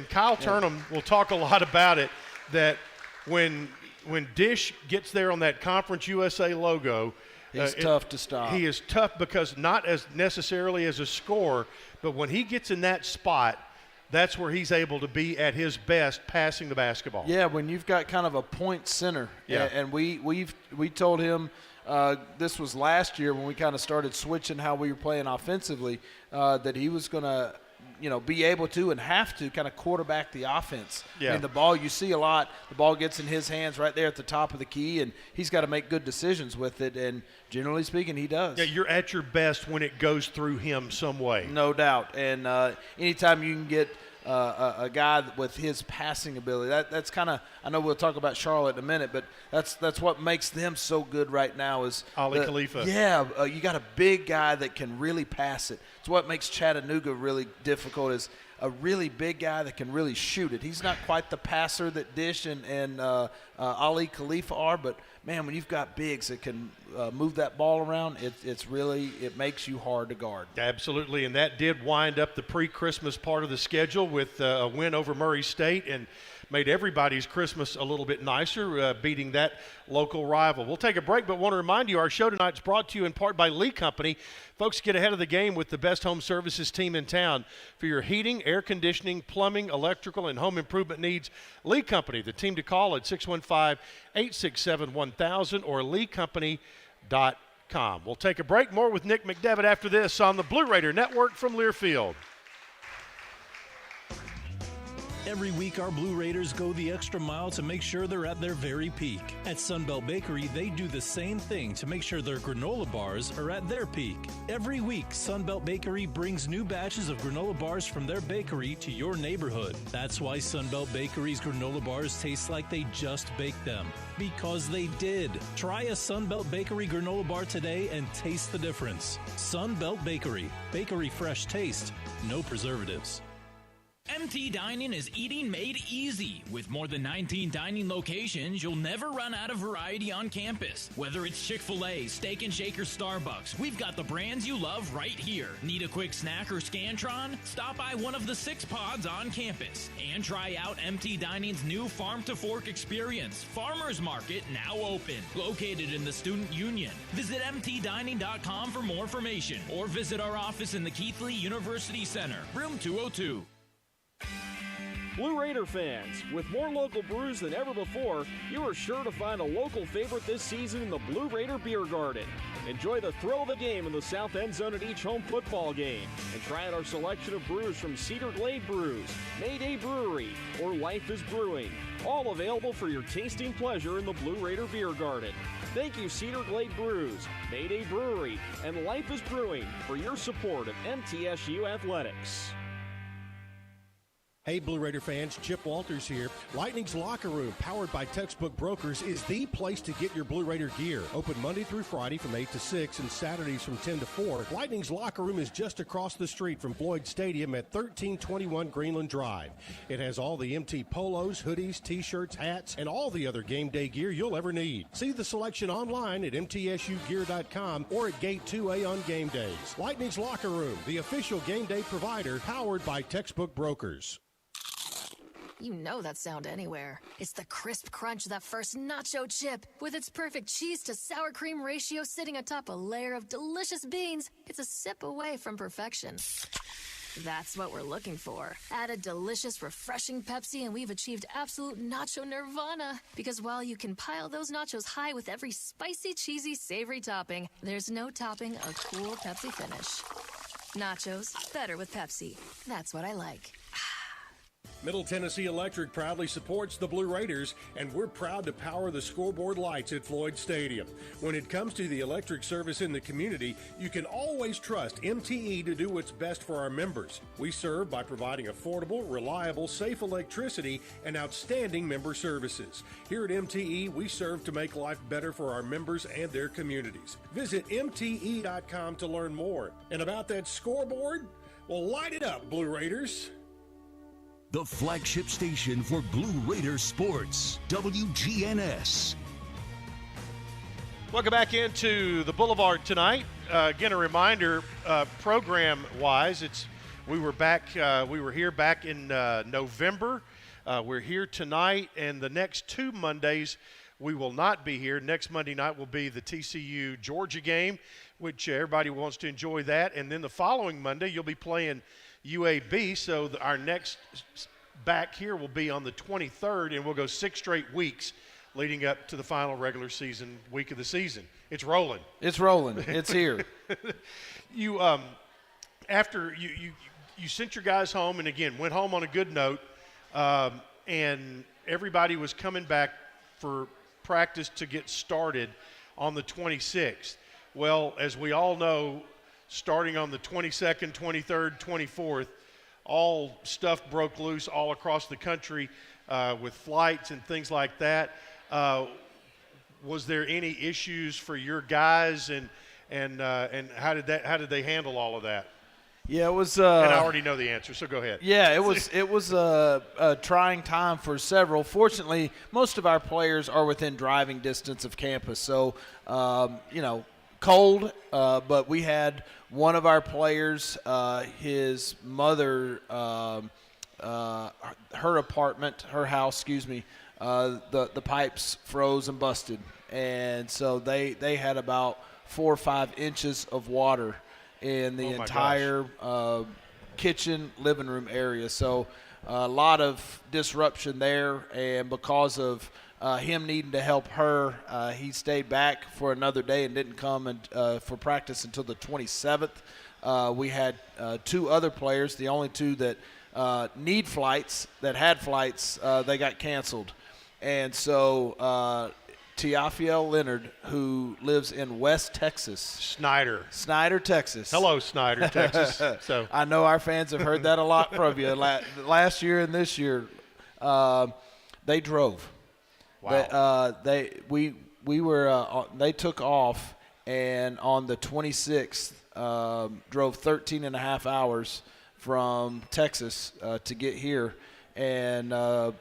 Kyle Turnham will talk a lot about it, that when Dish gets there on that Conference USA logo, he's tough to stop. He is tough because not as necessarily as a scorer, but when he gets in that spot, that's where he's able to be at his best passing the basketball. Yeah, when you've got kind of a point center. Yeah. And we told him this was last year when we kind of started switching how we were playing offensively, that he was going to be able to and have to kind of quarterback the offense. Yeah. I mean, the ball, you see a lot, the ball gets in his hands right there at the top of the key, and he's got to make good decisions with it, and generally speaking, he does. Yeah, you're at your best when it goes through him some way. No doubt. And anytime you can get a guy with his passing ability, that's kind of, I know we'll talk about Charlotte in a minute, but that's what makes them so good right now is Ali Khalifa. Yeah, you got a big guy that can really pass it. It's what makes Chattanooga really difficult is a really big guy that can really shoot it. He's not quite the passer that Dish and Ali Khalifa are, but man, when you've got bigs that can move that ball around, it makes you hard to guard. Absolutely, and that did wind up the pre-Christmas part of the schedule with a win over Murray State and made everybody's Christmas a little bit nicer, beating that local rival. We'll take a break, but want to remind you our show tonight is brought to you in part by Lee Company. Folks, get ahead of the game with the best home services team in town. For your heating, air conditioning, plumbing, electrical, and home improvement needs, Lee Company, the team to call at 615-867-1000 or leecompany.com. We'll take a break. More with Nick McDevitt after this on the Blue Raider Network from Learfield. Every week, our Blue Raiders go the extra mile to make sure they're at their very peak. At Sunbelt Bakery, they do the same thing to make sure their granola bars are at their peak. Every week, Sunbelt Bakery brings new batches of granola bars from their bakery to your neighborhood. That's why Sunbelt Bakery's granola bars taste like they just baked them. Because they did. Try a Sunbelt Bakery granola bar today and taste the difference. Sunbelt Bakery. Bakery fresh taste. No preservatives. MT Dining is eating made easy. With more than 19 dining locations, you'll never run out of variety on campus. Whether it's Chick-fil-A, Steak and Shake, or Starbucks, we've got the brands you love right here. Need a quick snack or Scantron? Stop by one of the 6 pods on campus. And try out MT Dining's new Farm to Fork experience. Farmers Market now open. Located in the Student Union. Visit mtdining.com for more information. Or visit our office in the Keithley University Center, room 202. Blue Raider fans, with more local brews than ever before, you are sure to find a local favorite this season in the Blue Raider Beer Garden. Enjoy the thrill of the game in the south end zone at each home football game. And try out our selection of brews from Cedar Glade Brews, Mayday Brewery, or Life is Brewing. All available for your tasting pleasure in the Blue Raider Beer Garden. Thank you, Cedar Glade Brews, Mayday Brewery, and Life is Brewing for your support of MTSU Athletics. Hey, Blue Raider fans, Chip Walters here. Lightning's Locker Room, powered by Textbook Brokers, is the place to get your Blue Raider gear. Open Monday through Friday from 8 to 6 and Saturdays from 10 to 4. Lightning's Locker Room is just across the street from Floyd Stadium at 1321 Greenland Drive. It has all the MT polos, hoodies, T-shirts, hats, and all the other game day gear you'll ever need. See the selection online at mtsugear.com or at Gate 2A on game days. Lightning's Locker Room, the official game day provider, powered by Textbook Brokers. You know that sound anywhere. It's the crisp crunch of that first nacho chip. With its perfect cheese to sour cream ratio sitting atop a layer of delicious beans, it's a sip away from perfection. That's what we're looking for. Add a delicious, refreshing Pepsi and we've achieved absolute nacho nirvana. Because while you can pile those nachos high with every spicy, cheesy, savory topping, there's no topping a cool Pepsi finish. Nachos, better with Pepsi. That's what I like. Middle Tennessee Electric proudly supports the Blue Raiders, and we're proud to power the scoreboard lights at Floyd Stadium. When it comes to the electric service in the community, you can always trust MTE to do what's best for our members. We serve by providing affordable, reliable, safe electricity and outstanding member services. Here at MTE, we serve to make life better for our members and their communities. Visit MTE.com to learn more. And about that scoreboard, well, light it up, Blue Raiders. The flagship station for Blue Raider sports, WGNS. Welcome back into the Boulevard tonight. Again, a reminder, program-wise, we were here back in November. We're here tonight, and the next 2 Mondays we will not be here. Next Monday night will be the TCU Georgia game, which everybody wants to enjoy that. And then the following Monday you'll be playing UAB, so our next back here will be on the 23rd, and we'll go 6 straight weeks leading up to the final regular season week of the season. It's rolling. It's rolling. It's here. You after you sent your guys home, and again went home on a good note, and everybody was coming back for practice to get started on the 26th. Well, as we all know, starting on the 22nd, 23rd, 24th, all stuff broke loose all across the country with flights and things like that. Was there any issues for your guys, and how did they handle all of that? Yeah, it was. And I already know the answer, so go ahead. Yeah, it was a trying time for several. Fortunately, most of our players are within driving distance of campus, so cold. But we had one of our players, his mother, her house, the pipes froze and busted, and so they had about 4 or 5 inches of water in the entire kitchen, living room area. So a lot of disruption there, and because of him needing to help her, he stayed back for another day and didn't come for practice until the 27th. We had 2 other players, the only 2 that had flights, they got canceled. And so Tiafiel Leonard, who lives in West Texas. Snyder, Texas. Hello, Snyder, Texas. So I know our fans have heard that a lot from you. Last year and this year, they drove. Wow. They took off, and on the 26th, drove 13 and a half hours from Texas to get here, and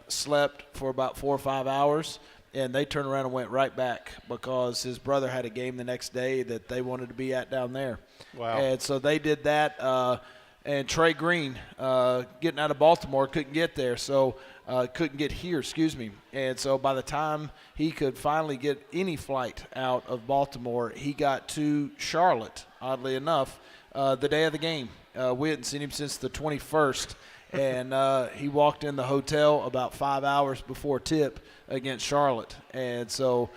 slept for about 4 or 5 hours. And they turned around and went right back because his brother had a game the next day that they wanted to be at down there. Wow. And so they did that. And Trey Green, getting out of Baltimore, couldn't get there. So couldn't get here, And so by the time he could finally get any flight out of Baltimore, he got to Charlotte, oddly enough, the day of the game. We hadn't seen him since the 21st. And he walked in the hotel about 5 hours before tip against Charlotte. And so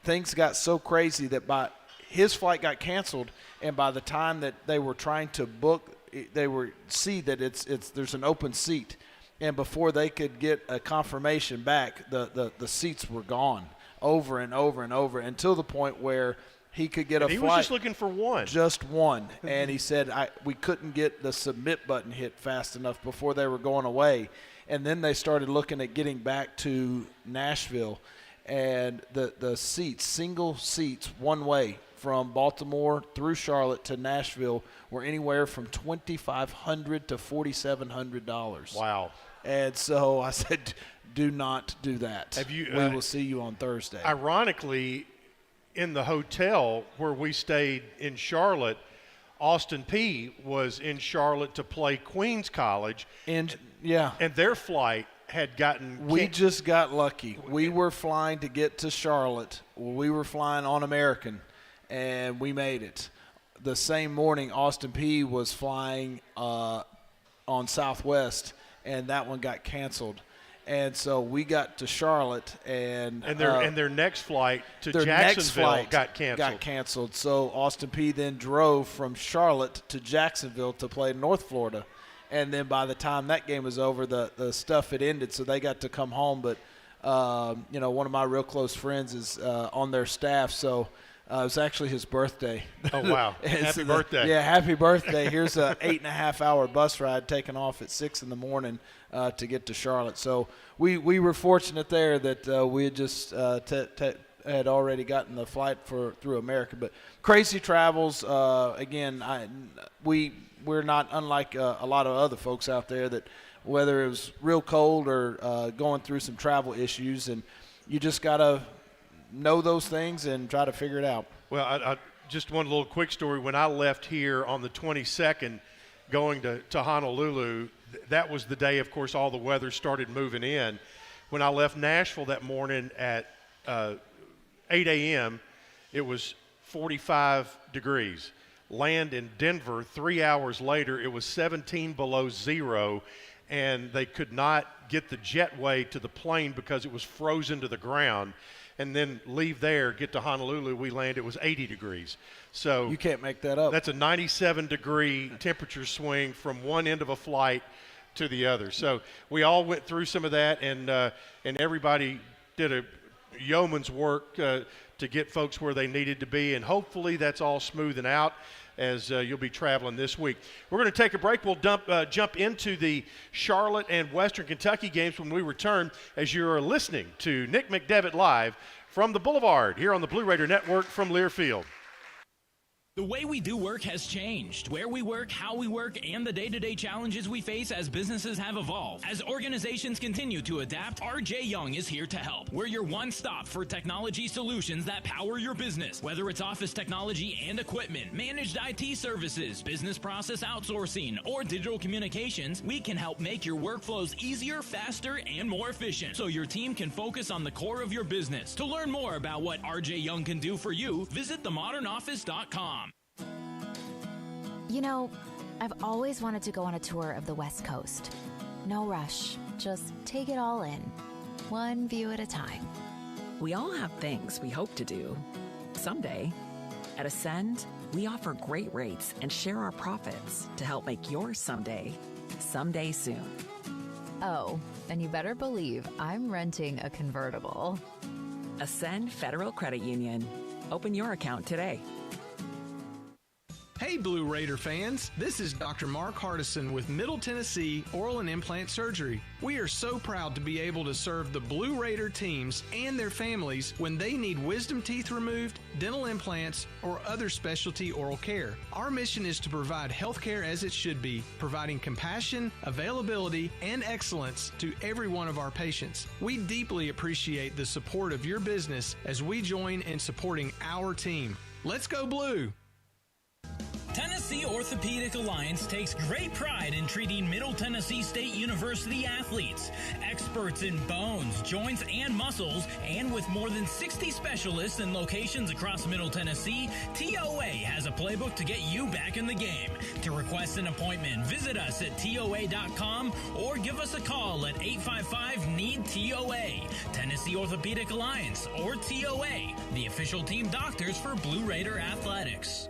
things got so crazy that his flight got canceled, and by the time that they were trying to book, they were see that there's an open seat. And before they could get a confirmation back, the seats were gone over and over and over until the point where he could get a flight. He was just looking for one. Just one. And he said we couldn't get the submit button hit fast enough before they were going away. And then they started looking at getting back to Nashville. And the seats, single seats, one way from Baltimore through Charlotte to Nashville were anywhere from $2,500 to $4,700. Wow. And so I said, do not do that. We will see you on Thursday. Ironically, in the hotel where we stayed in Charlotte, Austin Peay was in Charlotte to play Queens College. And their flight had gotten we just got lucky. We were flying to get to Charlotte. We were flying on American, and we made it. The same morning, Austin Peay was flying on Southwest, and that one got canceled. And so we got to Charlotte, and their next flight to Jacksonville got canceled. So Austin Peay then drove from Charlotte to Jacksonville to play North Florida, And then by the time that game was over, the stuff had ended, so they got to come home. But, one of my real close friends is on their staff, so it was actually his birthday. Oh, wow. Happy birthday. Yeah, happy birthday. Here's a 8.5-hour bus ride taking off at 6 in the morning to get to Charlotte. So we were fortunate there that we had just had already gotten the flight through America. But crazy travels. Again, we're not unlike a lot of other folks out there that whether it was real cold or going through some travel issues, and you just got to know those things and try to figure it out. Well, I just one little quick story. When I left here on the 22nd going to Honolulu, that was the day, of course, all the weather started moving in. When I left Nashville that morning at 8 a.m., it was 45 degrees. Land in Denver, 3 hours later, it was 17 below zero, and they could not get the jetway to the plane because it was frozen to the ground. And then leave there, get to Honolulu, we land, it was 80 degrees. So you can't make that up. That's a 97-degree temperature swing from one end of a flight to the other. So we all went through some of that, and everybody did a yeoman's work to get folks where they needed to be, and hopefully that's all smoothing out as you'll be traveling this week. We're going to take a break. We'll jump into the Charlotte and Western Kentucky games when we return, as you're listening to Nick McDevitt live from the Boulevard here on the Blue Raider Network from Learfield. The way we do work has changed. Where we work, how we work, and the day-to-day challenges we face as businesses have evolved. As organizations continue to adapt, RJ Young is here to help. We're your one-stop for technology solutions that power your business. Whether it's office technology and equipment, managed IT services, business process outsourcing, or digital communications, we can help make your workflows easier, faster, and more efficient, so your team can focus on the core of your business. To learn more about what RJ Young can do for you, visit themodernoffice.com. You know, I've always wanted to go on a tour of the West Coast. No rush, just take it all in, one view at a time. We all have things we hope to do someday. At Ascend, we offer great rates and share our profits to help make your someday soon. Oh, and you better believe I'm renting a convertible. Ascend Federal Credit Union. Open your account today. Hey Blue Raider fans, this is Dr. Mark Hardison with Middle Tennessee Oral and Implant Surgery. We are so proud to be able to serve the Blue Raider teams and their families when they need wisdom teeth removed, dental implants, or other specialty oral care. Our mission is to provide health care as it should be, providing compassion, availability, and excellence to every one of our patients. We deeply appreciate the support of your business as we join in supporting our team. Let's go Blue! Tennessee Orthopedic Alliance takes great pride in treating Middle Tennessee State University athletes. Experts in bones, joints, and muscles, and with more than 60 specialists in locations across Middle Tennessee, TOA has a playbook to get you back in the game. To request an appointment, visit us at TOA.com or give us a call at 855-NEED-TOA. Tennessee Orthopedic Alliance, or TOA, the official team doctors for Blue Raider Athletics.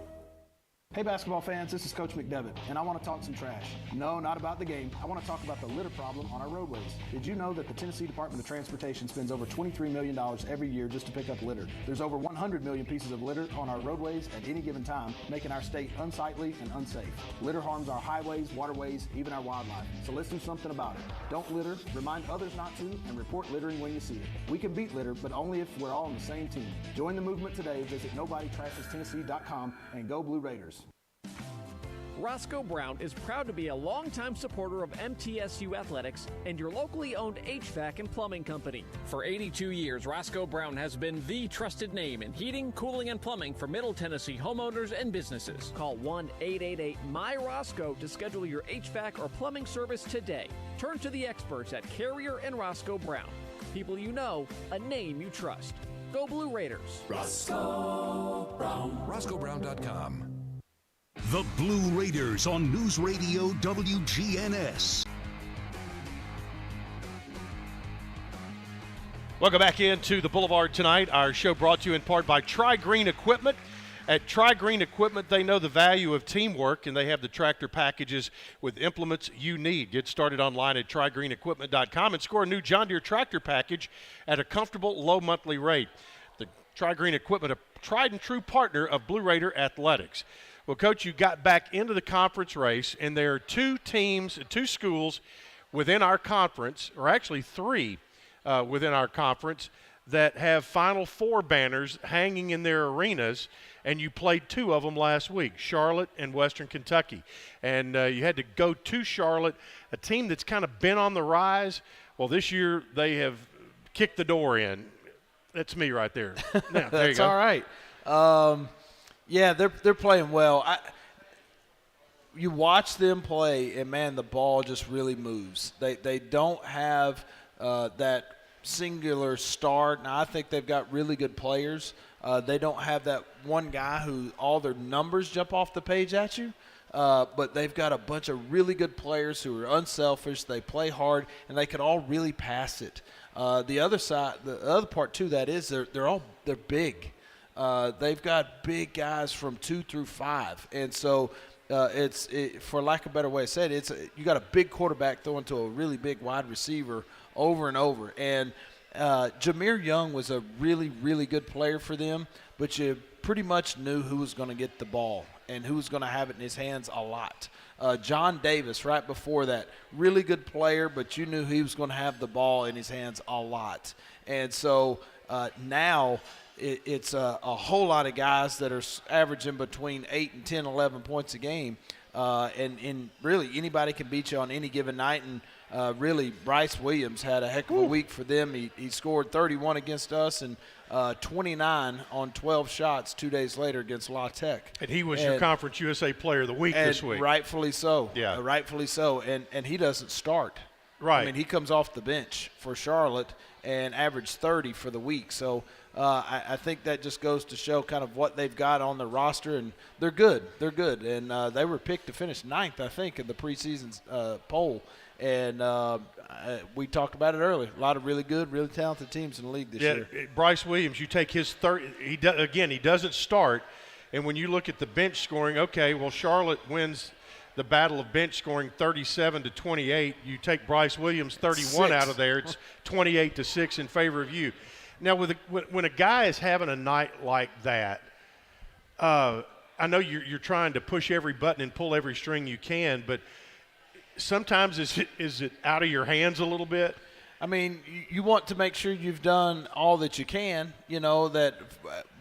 Hey basketball fans, this is Coach McDevitt, and I want to talk some trash. No, not about the game. I want to talk about the litter problem on our roadways. Did you know that the Tennessee Department of Transportation spends over $23 million every year just to pick up litter? There's over 100 million pieces of litter on our roadways at any given time, making our state unsightly and unsafe. Litter harms our highways, waterways, even our wildlife. So let's do something about it. Don't litter, remind others not to, and report littering when you see it. We can beat litter, but only if we're all on the same team. Join the movement today. Visit NobodyTrashesTennessee.com and go Blue Raiders. Roscoe Brown is proud to be a longtime supporter of MTSU Athletics and your locally owned HVAC and plumbing company. For 82 years, Roscoe Brown has been the trusted name in heating, cooling, and plumbing for Middle Tennessee homeowners and businesses. Call 1-888-MY-ROSCOE to schedule your HVAC or plumbing service today. Turn to the experts at Carrier and Roscoe Brown. People you know, a name you trust. Go Blue Raiders. Roscoe Brown. RoscoeBrown.com. The Blue Raiders on News Radio WGNS. Welcome back into the Boulevard tonight. Our show brought to you in part by Tri-Green Equipment At Tri-Green Equipment, they know the value of teamwork, and they have the tractor packages with implements you need. Get started online at TriGreenEquipment.com and score a new John Deere tractor package at a comfortable low monthly rate. The Tri-Green Equipment, a tried and true partner of Blue Raider Athletics. Well, Coach, you got back into the conference race, and there are two schools within our conference, or actually three within our conference, that have Final Four banners hanging in their arenas, and you played two of them last week, Charlotte and Western Kentucky. And you had to go to Charlotte, a team that's kind of been on the rise. Well, this year they have kicked the door in. That's me right there. Now, there you go. All right. Yeah, they're playing well. You watch them play, and, man, the ball just really moves. They don't have that singular star. Now, I think they've got really good players. They don't have that one guy who all their numbers jump off the page at you. But they've got a bunch of really good players who are unselfish. They play hard, and they can all really pass it. The other part to that is they're big. They've got big guys from 2 through 5, and so for lack of a better way to say it, you got a big quarterback throwing to a really big wide receiver over and over. And Jameer Young was a really, really good player for them, but you pretty much knew who was going to get the ball and who was going to have it in his hands a lot. John Davis, right before that, really good player, but you knew he was going to have the ball in his hands a lot. And so now it's a whole lot of guys that are averaging between 8 and 10, 11 points a game. And really anybody can beat you on any given night. And really Bryce Williams had a heck of a week for them. He scored 31 against us and 29 on 12 shots 2 days later against La Tech. And he was your Conference USA Player of the Week this week. Rightfully so. Yeah. Rightfully so. And he doesn't start. Right. I mean, he comes off the bench for Charlotte and averaged 30 for the week. So I think that just goes to show kind of what they've got on the roster, and they're good. They're good. And they were picked to finish 9th, I think, in the preseason poll. And we talked about it earlier. A lot of really good, really talented teams in the league this year. Bryce Williams, you take his he doesn't start. And when you look at the bench scoring, okay, well, Charlotte wins the battle of bench scoring 37-28. You take Bryce Williams 31 out of there. It's 28-6 in favor of you. Now, when a guy is having a night like that, I know you're trying to push every button and pull every string you can, but sometimes is it out of your hands a little bit? I mean, you want to make sure you've done all that you can, that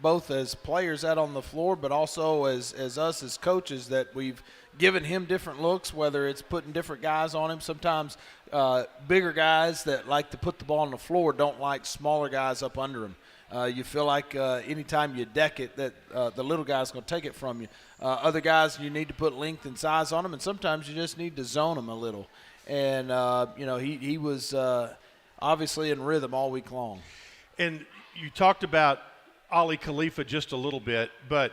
both as players out on the floor, but also as us as coaches, that we've given him different looks, whether it's putting different guys on him. Sometimes bigger guys that like to put the ball on the floor don't like smaller guys up under him. You feel like anytime you deck it that the little guy's going to take it from you. Other guys, you need to put length and size on them, and sometimes you just need to zone them a little. And, he was obviously in rhythm all week long. And you talked about Ali Khalifa just a little bit, but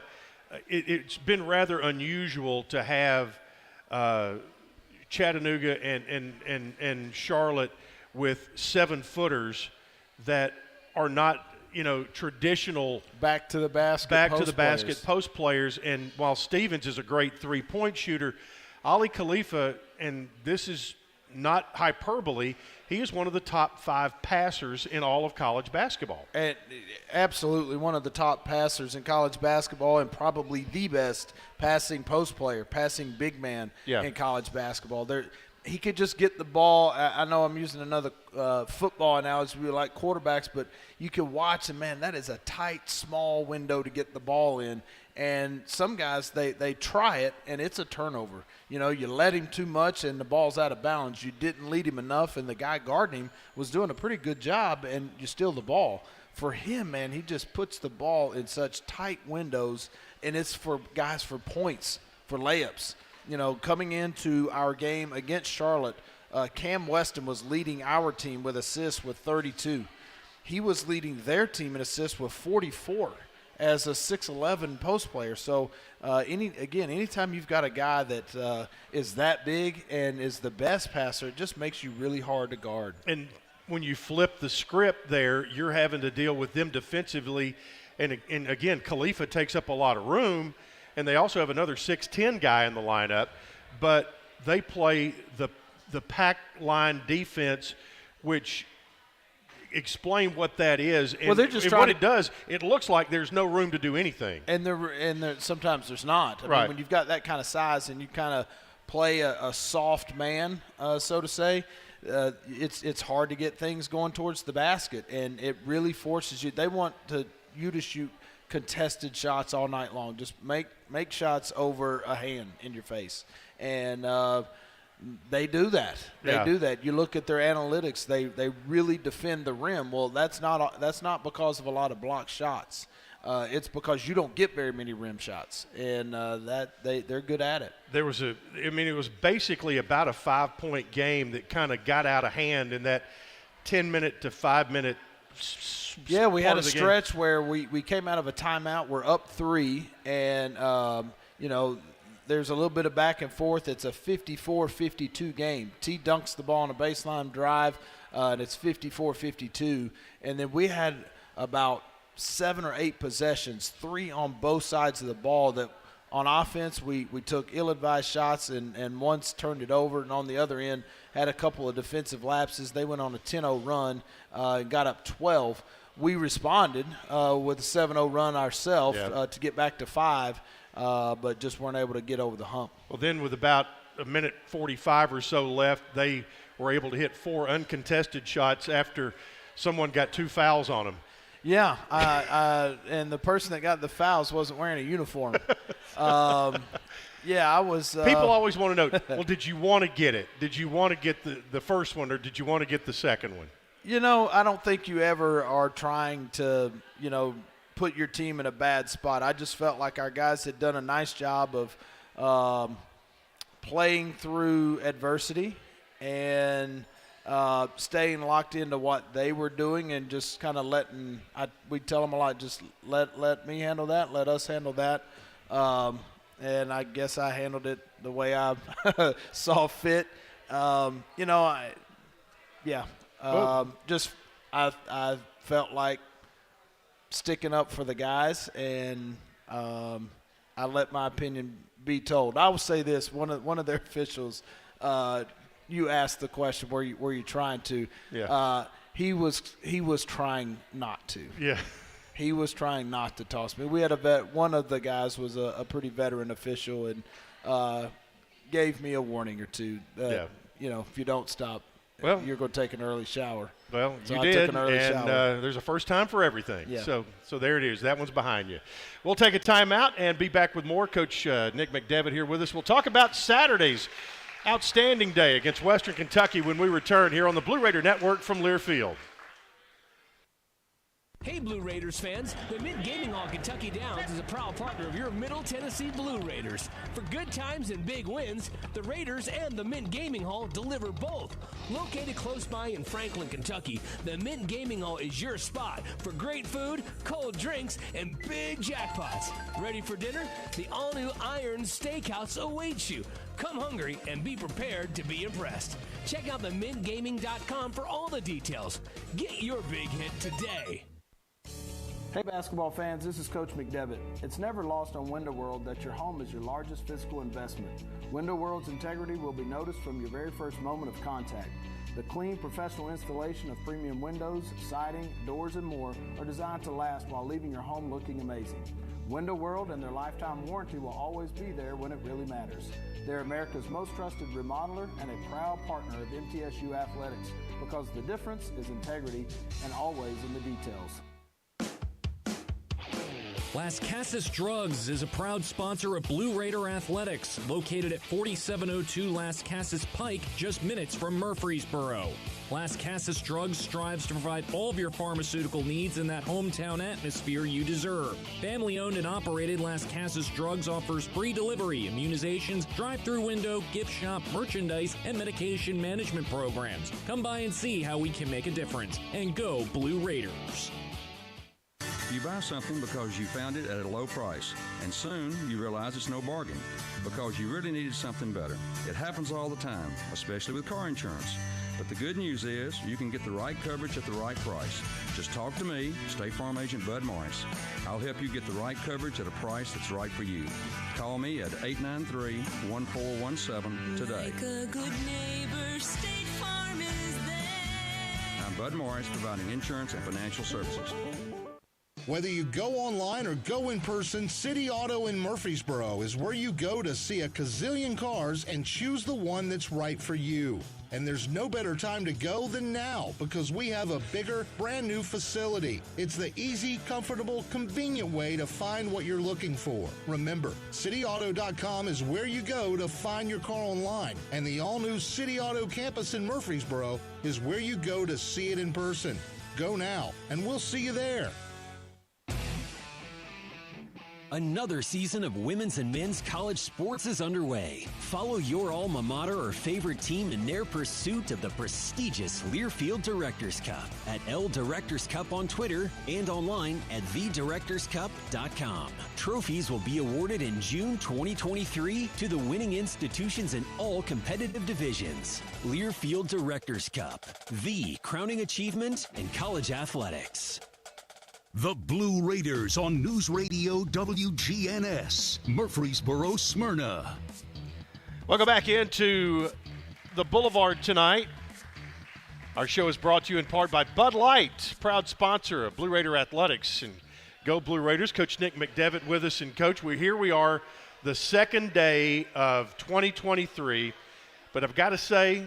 it's been rather unusual to have Chattanooga and Charlotte with 7-footers that are not traditional back to the basket post players. And while Stevens is a great three-point shooter, Ali Khalifa, and this is not hyperbole, he is one of the top 5 passers in all of college basketball. And absolutely one of the top passers in college basketball, and probably the best passing post player, passing big man in college basketball. He could just get the ball. I know I'm using another football analogy. We like quarterbacks, but you can watch, and, man, that is a tight, small window to get the ball in. And some guys, they try it, and it's a turnover. You let him too much, and the ball's out of bounds. You didn't lead him enough, and the guy guarding him was doing a pretty good job, and you steal the ball. For him, man, he just puts the ball in such tight windows, and it's for guys for points, for layups. Coming into our game against Charlotte, Cam Weston was leading our team with assists with 32. He was leading their team in assists with 44 as a 6'11" post player. So, anytime you've got a guy that is that big and is the best passer, it just makes you really hard to guard. And when you flip the script there, you're having to deal with them defensively And again, Khalifa takes up a lot of room, and they also have another 6'10" guy in the lineup, but they play the pack line defense, which explain what that is. And, well, they're just what it does, it looks like there's no room to do anything. And sometimes there's not. I mean, when you've got that kind of size and you kind of play a soft man, so to say, it's hard to get things going towards the basket, and it really forces you. They want you to shoot contested shots all night long. Just make shots over a hand in your face, and they do that. They do that. You look at their analytics; they really defend the rim. Well, that's not because of a lot of blocked shots. It's because you don't get very many rim shots, and they're good at it. It was basically about a 5-point game that kind of got out of hand in that 10-minute to 5-minute. Yeah, we had a stretch where we came out of a timeout. We're up 3, and there's a little bit of back and forth. It's a 54-52 game. T dunks the ball on a baseline drive, and it's 54-52. And then we had about 7 or 8 possessions, 3 on both sides of the ball, that on offense we took ill-advised shots and once turned it over, and on the other end had a couple of defensive lapses. They went on a 10-0 run and got up 12. We responded with a 7-0 run ourselves to get back to 5, but just weren't able to get over the hump. Well, then with about a minute 45 or so left, they were able to hit 4 uncontested shots after someone got 2 fouls on them. Yeah, and the person that got the fouls wasn't wearing a uniform. I was. People always want to know, well, did you want to get it? Did you want to get the first one, or did you want to get the second one? I don't think you ever are trying to, put your team in a bad spot. I just felt like our guys had done a nice job of playing through adversity and staying locked into what they were doing, and just kind of we tell them a lot, just let me handle that, let us handle that. And I guess I handled it the way I saw fit. I felt like sticking up for the guys, and I let my opinion be told. I will say this: one of their officials, you asked the question, were you trying to? Yeah. He was trying not to. Yeah. He was trying not to toss me. We had one of the guys was a pretty veteran official, and gave me a warning or two. If you don't stop, you're going to take an early shower. Well, so you I did, took an early and shower. There's a first time for everything. Yeah. So there it is. That one's behind you. We'll take a timeout and be back with more. Coach Nick McDevitt here with us. We'll talk about Saturday's outstanding day against Western Kentucky when we return here on the Blue Raider Network from Learfield. Hey Blue Raiders fans, the Mint Gaming Hall Kentucky Downs is a proud partner of your Middle Tennessee Blue Raiders. For good times and big wins, the Raiders and the Mint Gaming Hall deliver both. Located close by in Franklin, Kentucky, the Mint Gaming Hall is your spot for great food, cold drinks, and big jackpots. Ready for dinner? The all-new Iron Steakhouse awaits you. Come hungry and be prepared to be impressed. Check out themintgaming.com for all the details. Get your big hit today. Hey basketball fans, this is Coach McDevitt. It's never lost on Window World that your home is your largest physical investment. Window World's integrity will be noticed from your very first moment of contact. The clean, professional installation of premium windows, siding, doors, and more are designed to last while leaving your home looking amazing. Window World and their lifetime warranty will always be there when it really matters. They're America's most trusted remodeler and a proud partner of MTSU Athletics, because the difference is integrity and always in the details. Las Casas Drugs is a proud sponsor of Blue Raider Athletics, located at 4702 Las Casas Pike, just minutes from Murfreesboro. Las Casas Drugs strives to provide all of your pharmaceutical needs in that hometown atmosphere you deserve. Family-owned and operated, Las Casas Drugs offers free delivery, immunizations, drive-through window, gift shop, merchandise, and medication management programs. Come by and see how we can make a difference. And go Blue Raiders. You buy something because you found it at a low price, and soon you realize it's no bargain because you really needed something better. It happens all the time, especially with car insurance. But the good news is you can get the right coverage at the right price. Just talk to me, State Farm Agent Bud Morris. I'll help you get the right coverage at a price that's right for you. Call me at 893-1417 today. Like a good neighbor, State Farm is there. I'm Bud Morris, providing insurance and financial services. Whether you go online or go in person, City Auto in Murfreesboro is where you go to see a gazillion cars and choose the one that's right for you. And there's no better time to go than now because we have a bigger, brand new facility. It's the easy, comfortable, convenient way to find what you're looking for. Remember, cityauto.com is where you go to find your car online. And the all-new City Auto campus in Murfreesboro is where you go to see it in person. Go now, and we'll see you there. Another season of women's and men's college sports is underway. Follow your alma mater or favorite team in their pursuit of the prestigious Learfield Directors Cup at L Directors Cup on Twitter and online at thedirectorscup.com. Trophies will be awarded in June 2023 to the winning institutions in all competitive divisions. Learfield Directors Cup, the crowning achievement in college athletics. The Blue Raiders on News Radio WGNS, Murfreesboro, Smyrna. Welcome back into the Boulevard tonight. Our show is brought to you in part by Bud Light, proud sponsor of Blue Raider Athletics. And go Blue Raiders. Coach Nick McDevitt with us. And, Coach, here we are, the second day of 2023. But I've got to say,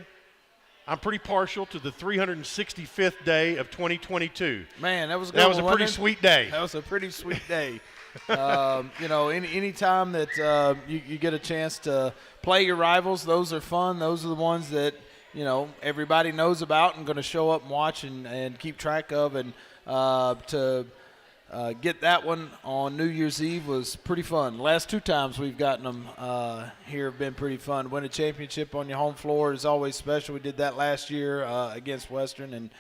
I'm pretty partial to the 365th day of 2022. Man, that was a good That was a one, pretty wasn't it? sweet day. That was a pretty sweet day. Any time that you get a chance to play your rivals, those are fun. Those are the ones that, everybody knows about and going to show up and watch and keep track of. And to get that one on New Year's Eve was pretty fun. The last two times we've gotten them here have been pretty fun. Win a championship on your home floor is always special. We did that last year against Western, and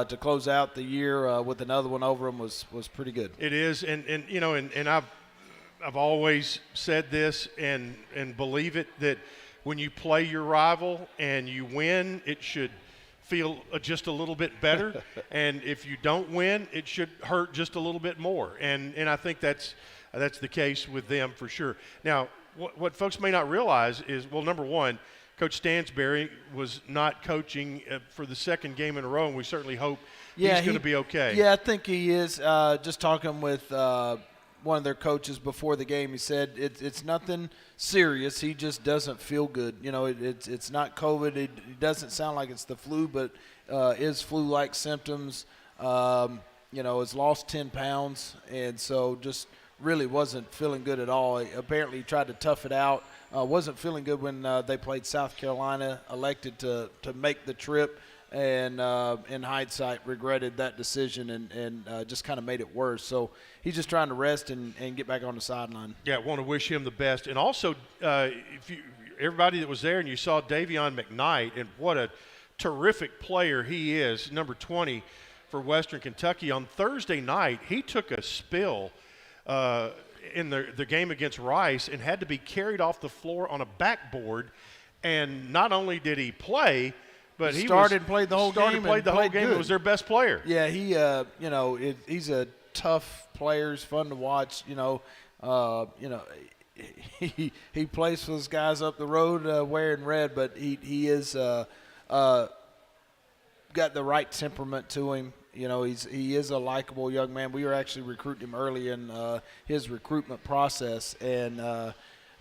to close out the year with another one over them was pretty good. It is, and I've always said this and believe it, that when you play your rival and you win, it should feel just a little bit better, and if you don't win, it should hurt just a little bit more. And I think that's the case with them for sure. Now, what folks may not realize is, well, number one, Coach Stansberry was not coaching for the second game in a row, and we certainly hope he's going to be okay. Yeah, I think he is. Just talking with one of their coaches before the game, he said it's nothing serious. He just doesn't feel good. It's not COVID. It doesn't sound like it's the flu, but is flu-like symptoms. Has lost 10 pounds, and so just really wasn't feeling good at all. Apparently he tried to tough it out. Wasn't feeling good when they played South Carolina, elected to make the trip, and in hindsight regretted that decision and just kind of made it worse. So he's just trying to rest and get back on the sideline. Yeah, want to wish him the best. And also, everybody that was there and you saw Davion McKnight, and what a terrific player he is, number 20 for Western Kentucky. On Thursday night, he took a spill in the game against Rice and had to be carried off the floor on a backboard. And not only did he play, but he played the whole game. It was their best player. Yeah, he's a tough player. He's fun to watch. He plays for those guys up the road wearing red, but he is got the right temperament to him. He is a likable young man. We were actually recruiting him early in his recruitment process, and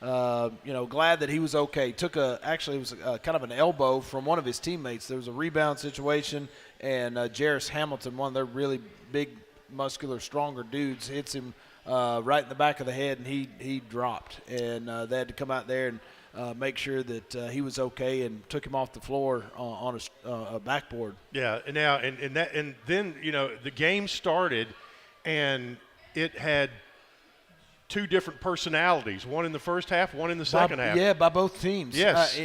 glad that he was okay. It was kind of an elbow from one of his teammates. There was a rebound situation, and Jarris Hamilton, one of their really big, muscular, stronger dudes, hits him right in the back of the head, and he dropped. And they had to come out there and make sure that he was okay, and took him off the floor on a backboard. Yeah, and then the game started, and it had two different personalities, one in the first half, one in the second half. Yeah, by both teams. Yes.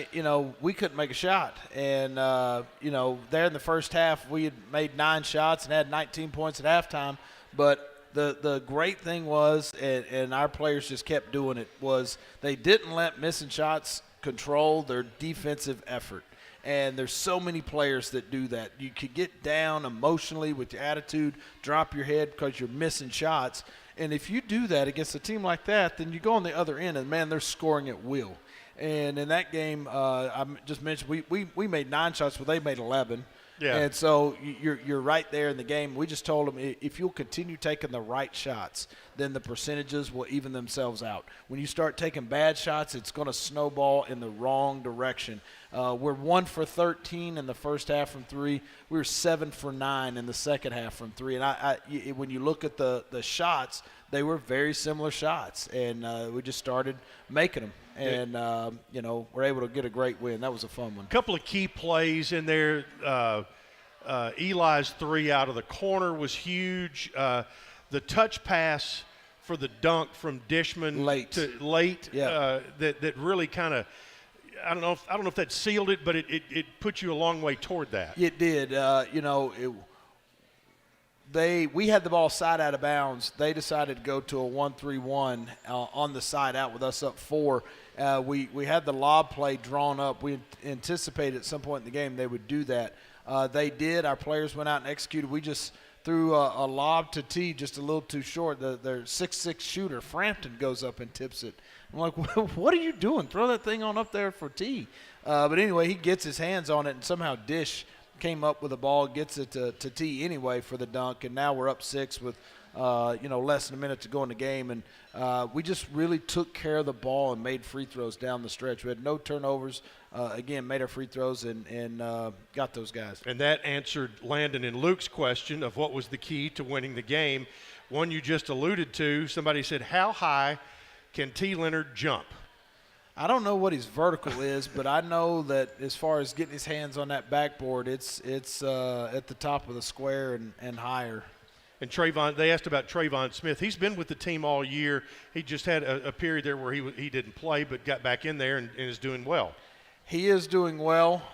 We couldn't make a shot. And, there in the first half, we had made 9 shots and had 19 points at halftime. But the great thing was, and our players just kept doing it, was they didn't let missing shots control their defensive effort. And there's so many players that do that. You could get down emotionally with your attitude, drop your head because you're missing shots. And if you do that against a team like that, then you go on the other end, and, man, they're scoring at will. And in that game, I just mentioned we made 9 shots, but they made 11. Yeah. And so you're right there in the game. We just told them if you'll continue taking the right shots, then the percentages will even themselves out. When you start taking bad shots, it's going to snowball in the wrong direction. We're 1 for 13 in the first half from 3. We were 7 for 9 in the second half from 3. And when you look at the shots, they were very similar shots, and we just started making them. And, we're able to get a great win. That was a fun one. A couple of key plays in there. Eli's 3 out of the corner was huge. The touch pass for the dunk from Dishman late that really kind of – I don't know if that sealed it, but it put you a long way toward that. It did. We had the ball side out of bounds. They decided to go to a 1-3-1 on the side out with us up 4. We had the lob play drawn up. We anticipated at some point in the game they would do that. They did. Our players went out and executed. We just threw a lob to T just a little too short. Their 6'6" shooter, Frampton, goes up and tips it. I'm like, what are you doing? Throw that thing on up there for T. But anyway, he gets his hands on it, and somehow Dish came up with the ball, gets it to T anyway for the dunk, and now we're up 6 with less than a minute to go in the game. And we just really took care of the ball and made free throws down the stretch. We had no turnovers. Again, made our free throws and got those guys. And that answered Landon and Luke's question of what was the key to winning the game. One you just alluded to, somebody said, how high can T. Leonard jump? I don't know what his vertical is, but I know that as far as getting his hands on that backboard, it's at the top of the square and higher. And Trayvon, they asked about Trayvon Smith. He's been with the team all year. He just had a period there where he didn't play but got back in there and is doing well. He is doing well.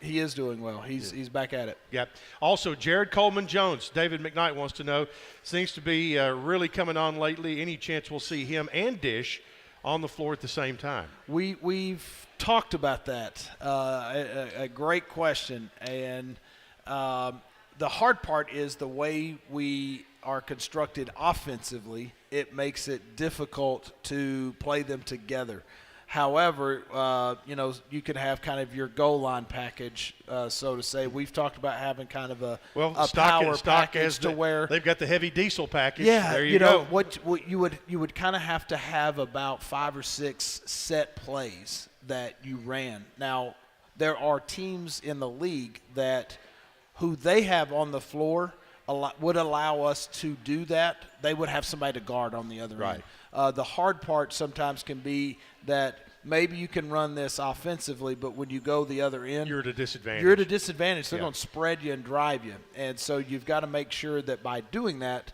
He's back at it. Yep. Also, Jared Coleman-Jones, David McKnight wants to know, seems to be really coming on lately. Any chance we'll see him and Dish on the floor at the same time? We've talked about that. A great question. And the hard part is the way we are constructed offensively. It makes it difficult to play them together. However, you can have kind of your goal line package, so to say. We've talked about having kind of a power package to where they've got the heavy diesel package. Yeah, there you go. What you would kind of have to have about 5 or 6 set plays that you ran. Now, there are teams in the league who they have on the floor would allow us to do that. They would have somebody to guard on the other end. The hard part sometimes can be that maybe you can run this offensively, but when you go the other end, you're at a disadvantage. They're going to spread you and drive you. And so you've got to make sure that by doing that,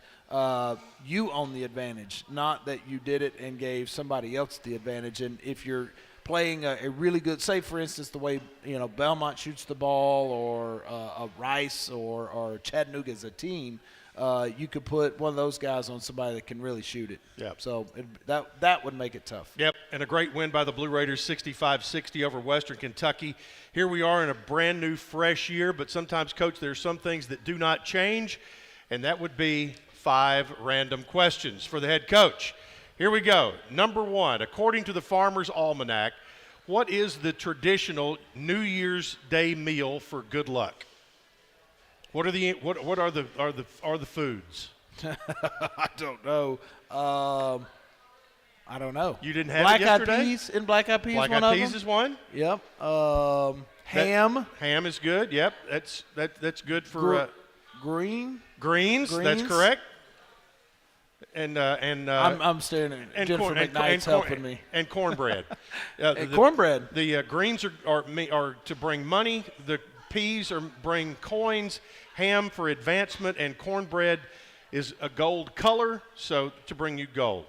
you own the advantage, not that you did it and gave somebody else the advantage. And if you're playing a really good, say for instance the way Belmont shoots the ball, or a Rice or Chattanooga as a team, you could put one of those guys on somebody that can really shoot it. Yep. So that would make it tough. Yep, and a great win by the Blue Raiders, 65-60 over Western Kentucky. Here we are in a brand new, fresh year, but sometimes, Coach, there are some things that do not change, and that would be 5 random questions for the head coach. Here we go. Number 1, according to the Farmer's Almanac, what is the traditional New Year's Day meal for good luck? What are the foods? I don't know. I don't know. You didn't have it yesterday? Black Eyed Peas? Isn't Black Eyed Peas one of them? Black Eyed Peas is one? Yep. Ham. Ham is good. Yep. That's good for greens. That's correct. And I'm staring at Jennifer McKnight's helping me. And cornbread. Cornbread. The greens are to bring money. The peas are bring coins. Ham for advancement, and cornbread is a gold color, so to bring you gold.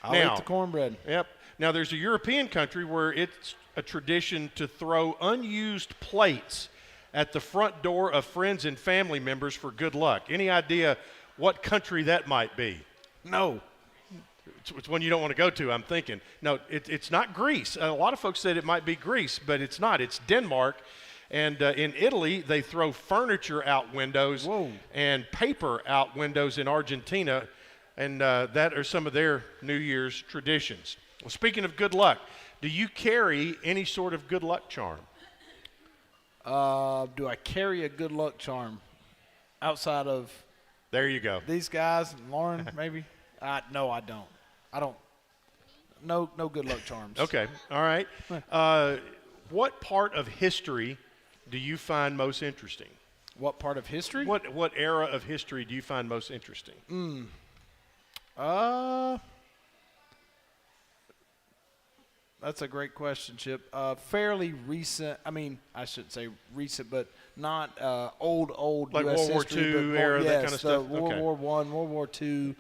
I'll eat the cornbread. Yep. Now there's a European country where it's a tradition to throw unused plates at the front door of friends and family members for good luck. Any idea what country that might be? No. It's one you don't want to go to, I'm thinking. No, it's not Greece. A lot of folks said it might be Greece, but it's not. It's Denmark. And in Italy, they throw furniture out windows and paper out windows in Argentina. And that are some of their New Year's traditions. Well, speaking of good luck, do you carry any sort of good luck charm? Do I carry a good luck charm outside of there you go. These guys, Lauren, maybe? No, I don't. No good luck charms. Okay, all right. What part of history do you find most interesting? What part of history? What era of history do you find most interesting? That's a great question, Chip. Fairly recent. I mean, I shouldn't say recent, but not old like U.S. World War history, II era, yes, that kind of stuff. World War I, World War II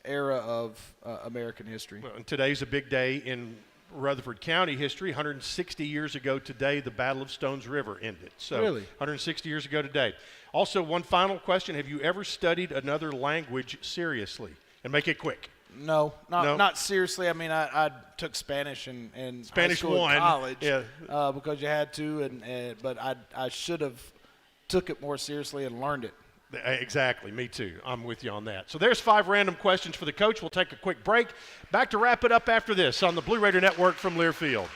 era of American history. Well, and today's a big day in Rutherford County history. 160 years ago today, the Battle of Stones River ended. So really? 160 years ago today. Also, one final question. Have you ever studied another language seriously? And make it quick. No, not seriously. I mean, I took Spanish in Spanish high school and college, yeah. Because you had to, but I should have took it more seriously and learned it. Exactly, me too. I'm with you on that. So there's 5 random questions for the coach. We'll take a quick break. Back to wrap it up after this on the Blue Raider Network from Learfield.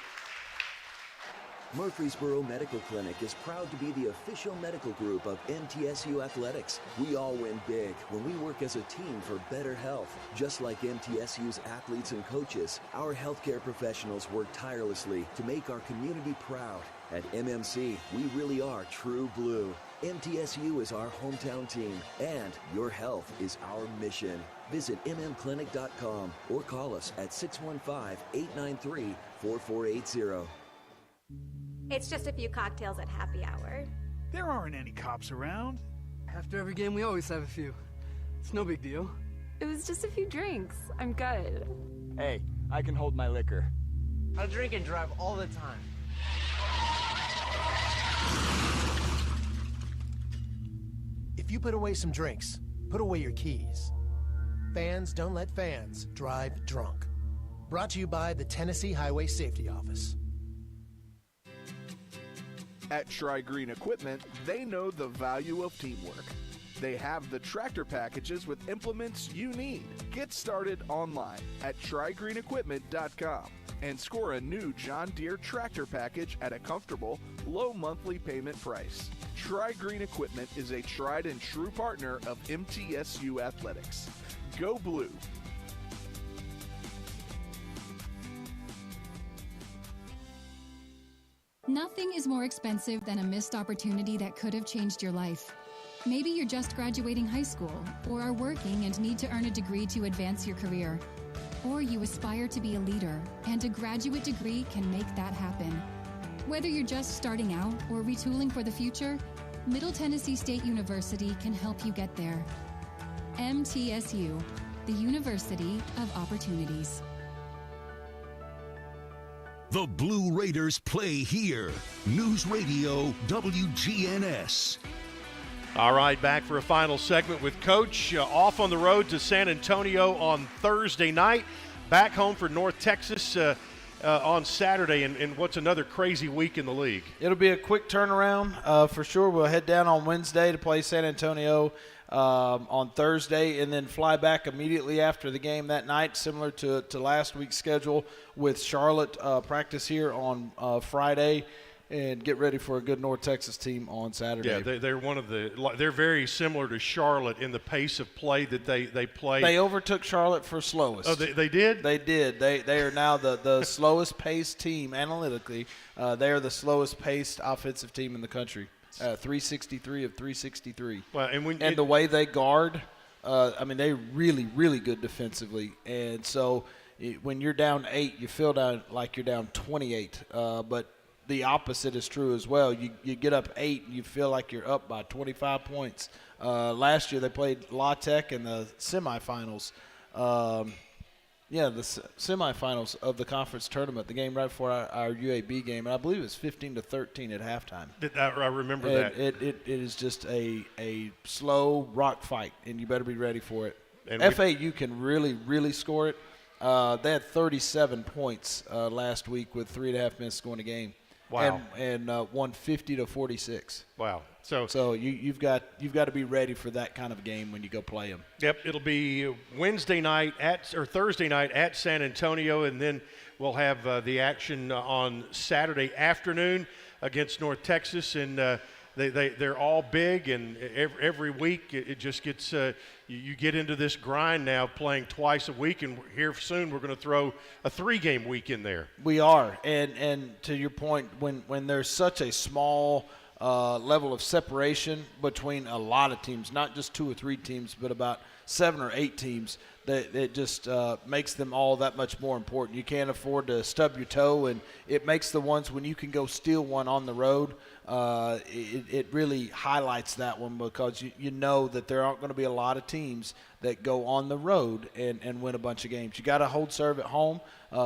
Murfreesboro Medical Clinic is proud to be the official medical group of MTSU Athletics. We all win big when we work as a team for better health. Just like MTSU's athletes and coaches, our healthcare professionals work tirelessly to make our community proud. At MMC, we really are true blue. MTSU is our hometown team, and your health is our mission. Visit mmclinic.com or call us at 615-893-4480. It's just a few cocktails at happy hour. There aren't any cops around. After every game, we always have a few. It's no big deal. It was just a few drinks. I'm good. Hey, I can hold my liquor. I drink and drive all the time. If you put away some drinks, put away your keys. Fans don't let fans drive drunk. Brought to you by the Tennessee Highway Safety Office. At Tri-Green Equipment, they know the value of teamwork. They have the tractor packages with implements you need. Get started online at TriGreenEquipment.com and score a new John Deere tractor package at a comfortable, low monthly payment price. Tri-Green Equipment is a tried and true partner of MTSU Athletics. Go Blue! Nothing is more expensive than a missed opportunity that could have changed your life. Maybe you're just graduating high school, or are working and need to earn a degree to advance your career. Or you aspire to be a leader, and a graduate degree can make that happen. Whether you're just starting out or retooling for the future, Middle Tennessee State University can help you get there. MTSU, the University of Opportunities. The Blue Raiders play here. News Radio WGNS. All right, back for a final segment with Coach. Off on the road to San Antonio on Thursday night. Back home for North Texas on Saturday in what's another crazy week in the league. It'll be a quick turnaround for sure. We'll head down on Wednesday to play San Antonio on Thursday, and then fly back immediately after the game that night, similar to last week's schedule, with Charlotte practice here on Friday, and get ready for a good North Texas team on Saturday. Yeah, they're very similar to Charlotte in the pace of play that they play. They overtook Charlotte for slowest. Oh, they did? They did. They are now the slowest paced team analytically. They are the slowest paced offensive team in the country. 363 of 363. Well, and the way they guard, they're really, really good defensively. And so when you're down 8, you feel like you're down 28. But the opposite is true as well. You get up 8, and you feel like you're up by 25 points. Last year they played La Tech in the semifinals. The semifinals of the conference tournament, the game right before our UAB game, and I believe it was 15-13 at halftime. I remember that. It is just a slow rock fight, and you better be ready for it. And FAU can really score it. They had 37 points last week with 3.5 minutes to go in the game. Wow. And won 50-46. Wow. So you've got to be ready for that kind of game when you go play them. Yep, it'll be Thursday night at San Antonio, and then we'll have the action on Saturday afternoon against North Texas, and they're all big, and every week it just gets you get into this grind now, playing twice a week, and here soon we're going to throw a 3-game week in there. We are, and to your point, when there's such a small level of separation between a lot of teams, not just 2 or 3 teams, but about 7 or 8 teams, that it just makes them all that much more important. You can't afford to stub your toe, and it makes the ones when you can go steal one on the road, it really highlights that one, because you know that there aren't going to be a lot of teams that go on the road and win a bunch of games. You got to hold serve at home,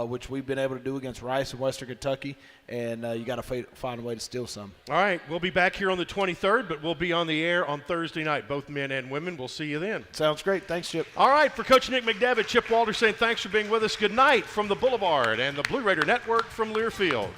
which we've been able to do against Rice and Western Kentucky, and you got to find a way to steal some. All right, we'll be back here on the 23rd, but we'll be on the air on Thursday night, both men and women. We'll see you then. Sounds great. Thanks, Chip. All right, for Coach Nick McDevitt, Chip Walter saying thanks for being with us. Good night from the Boulevard and the Blue Raider Network from Learfield.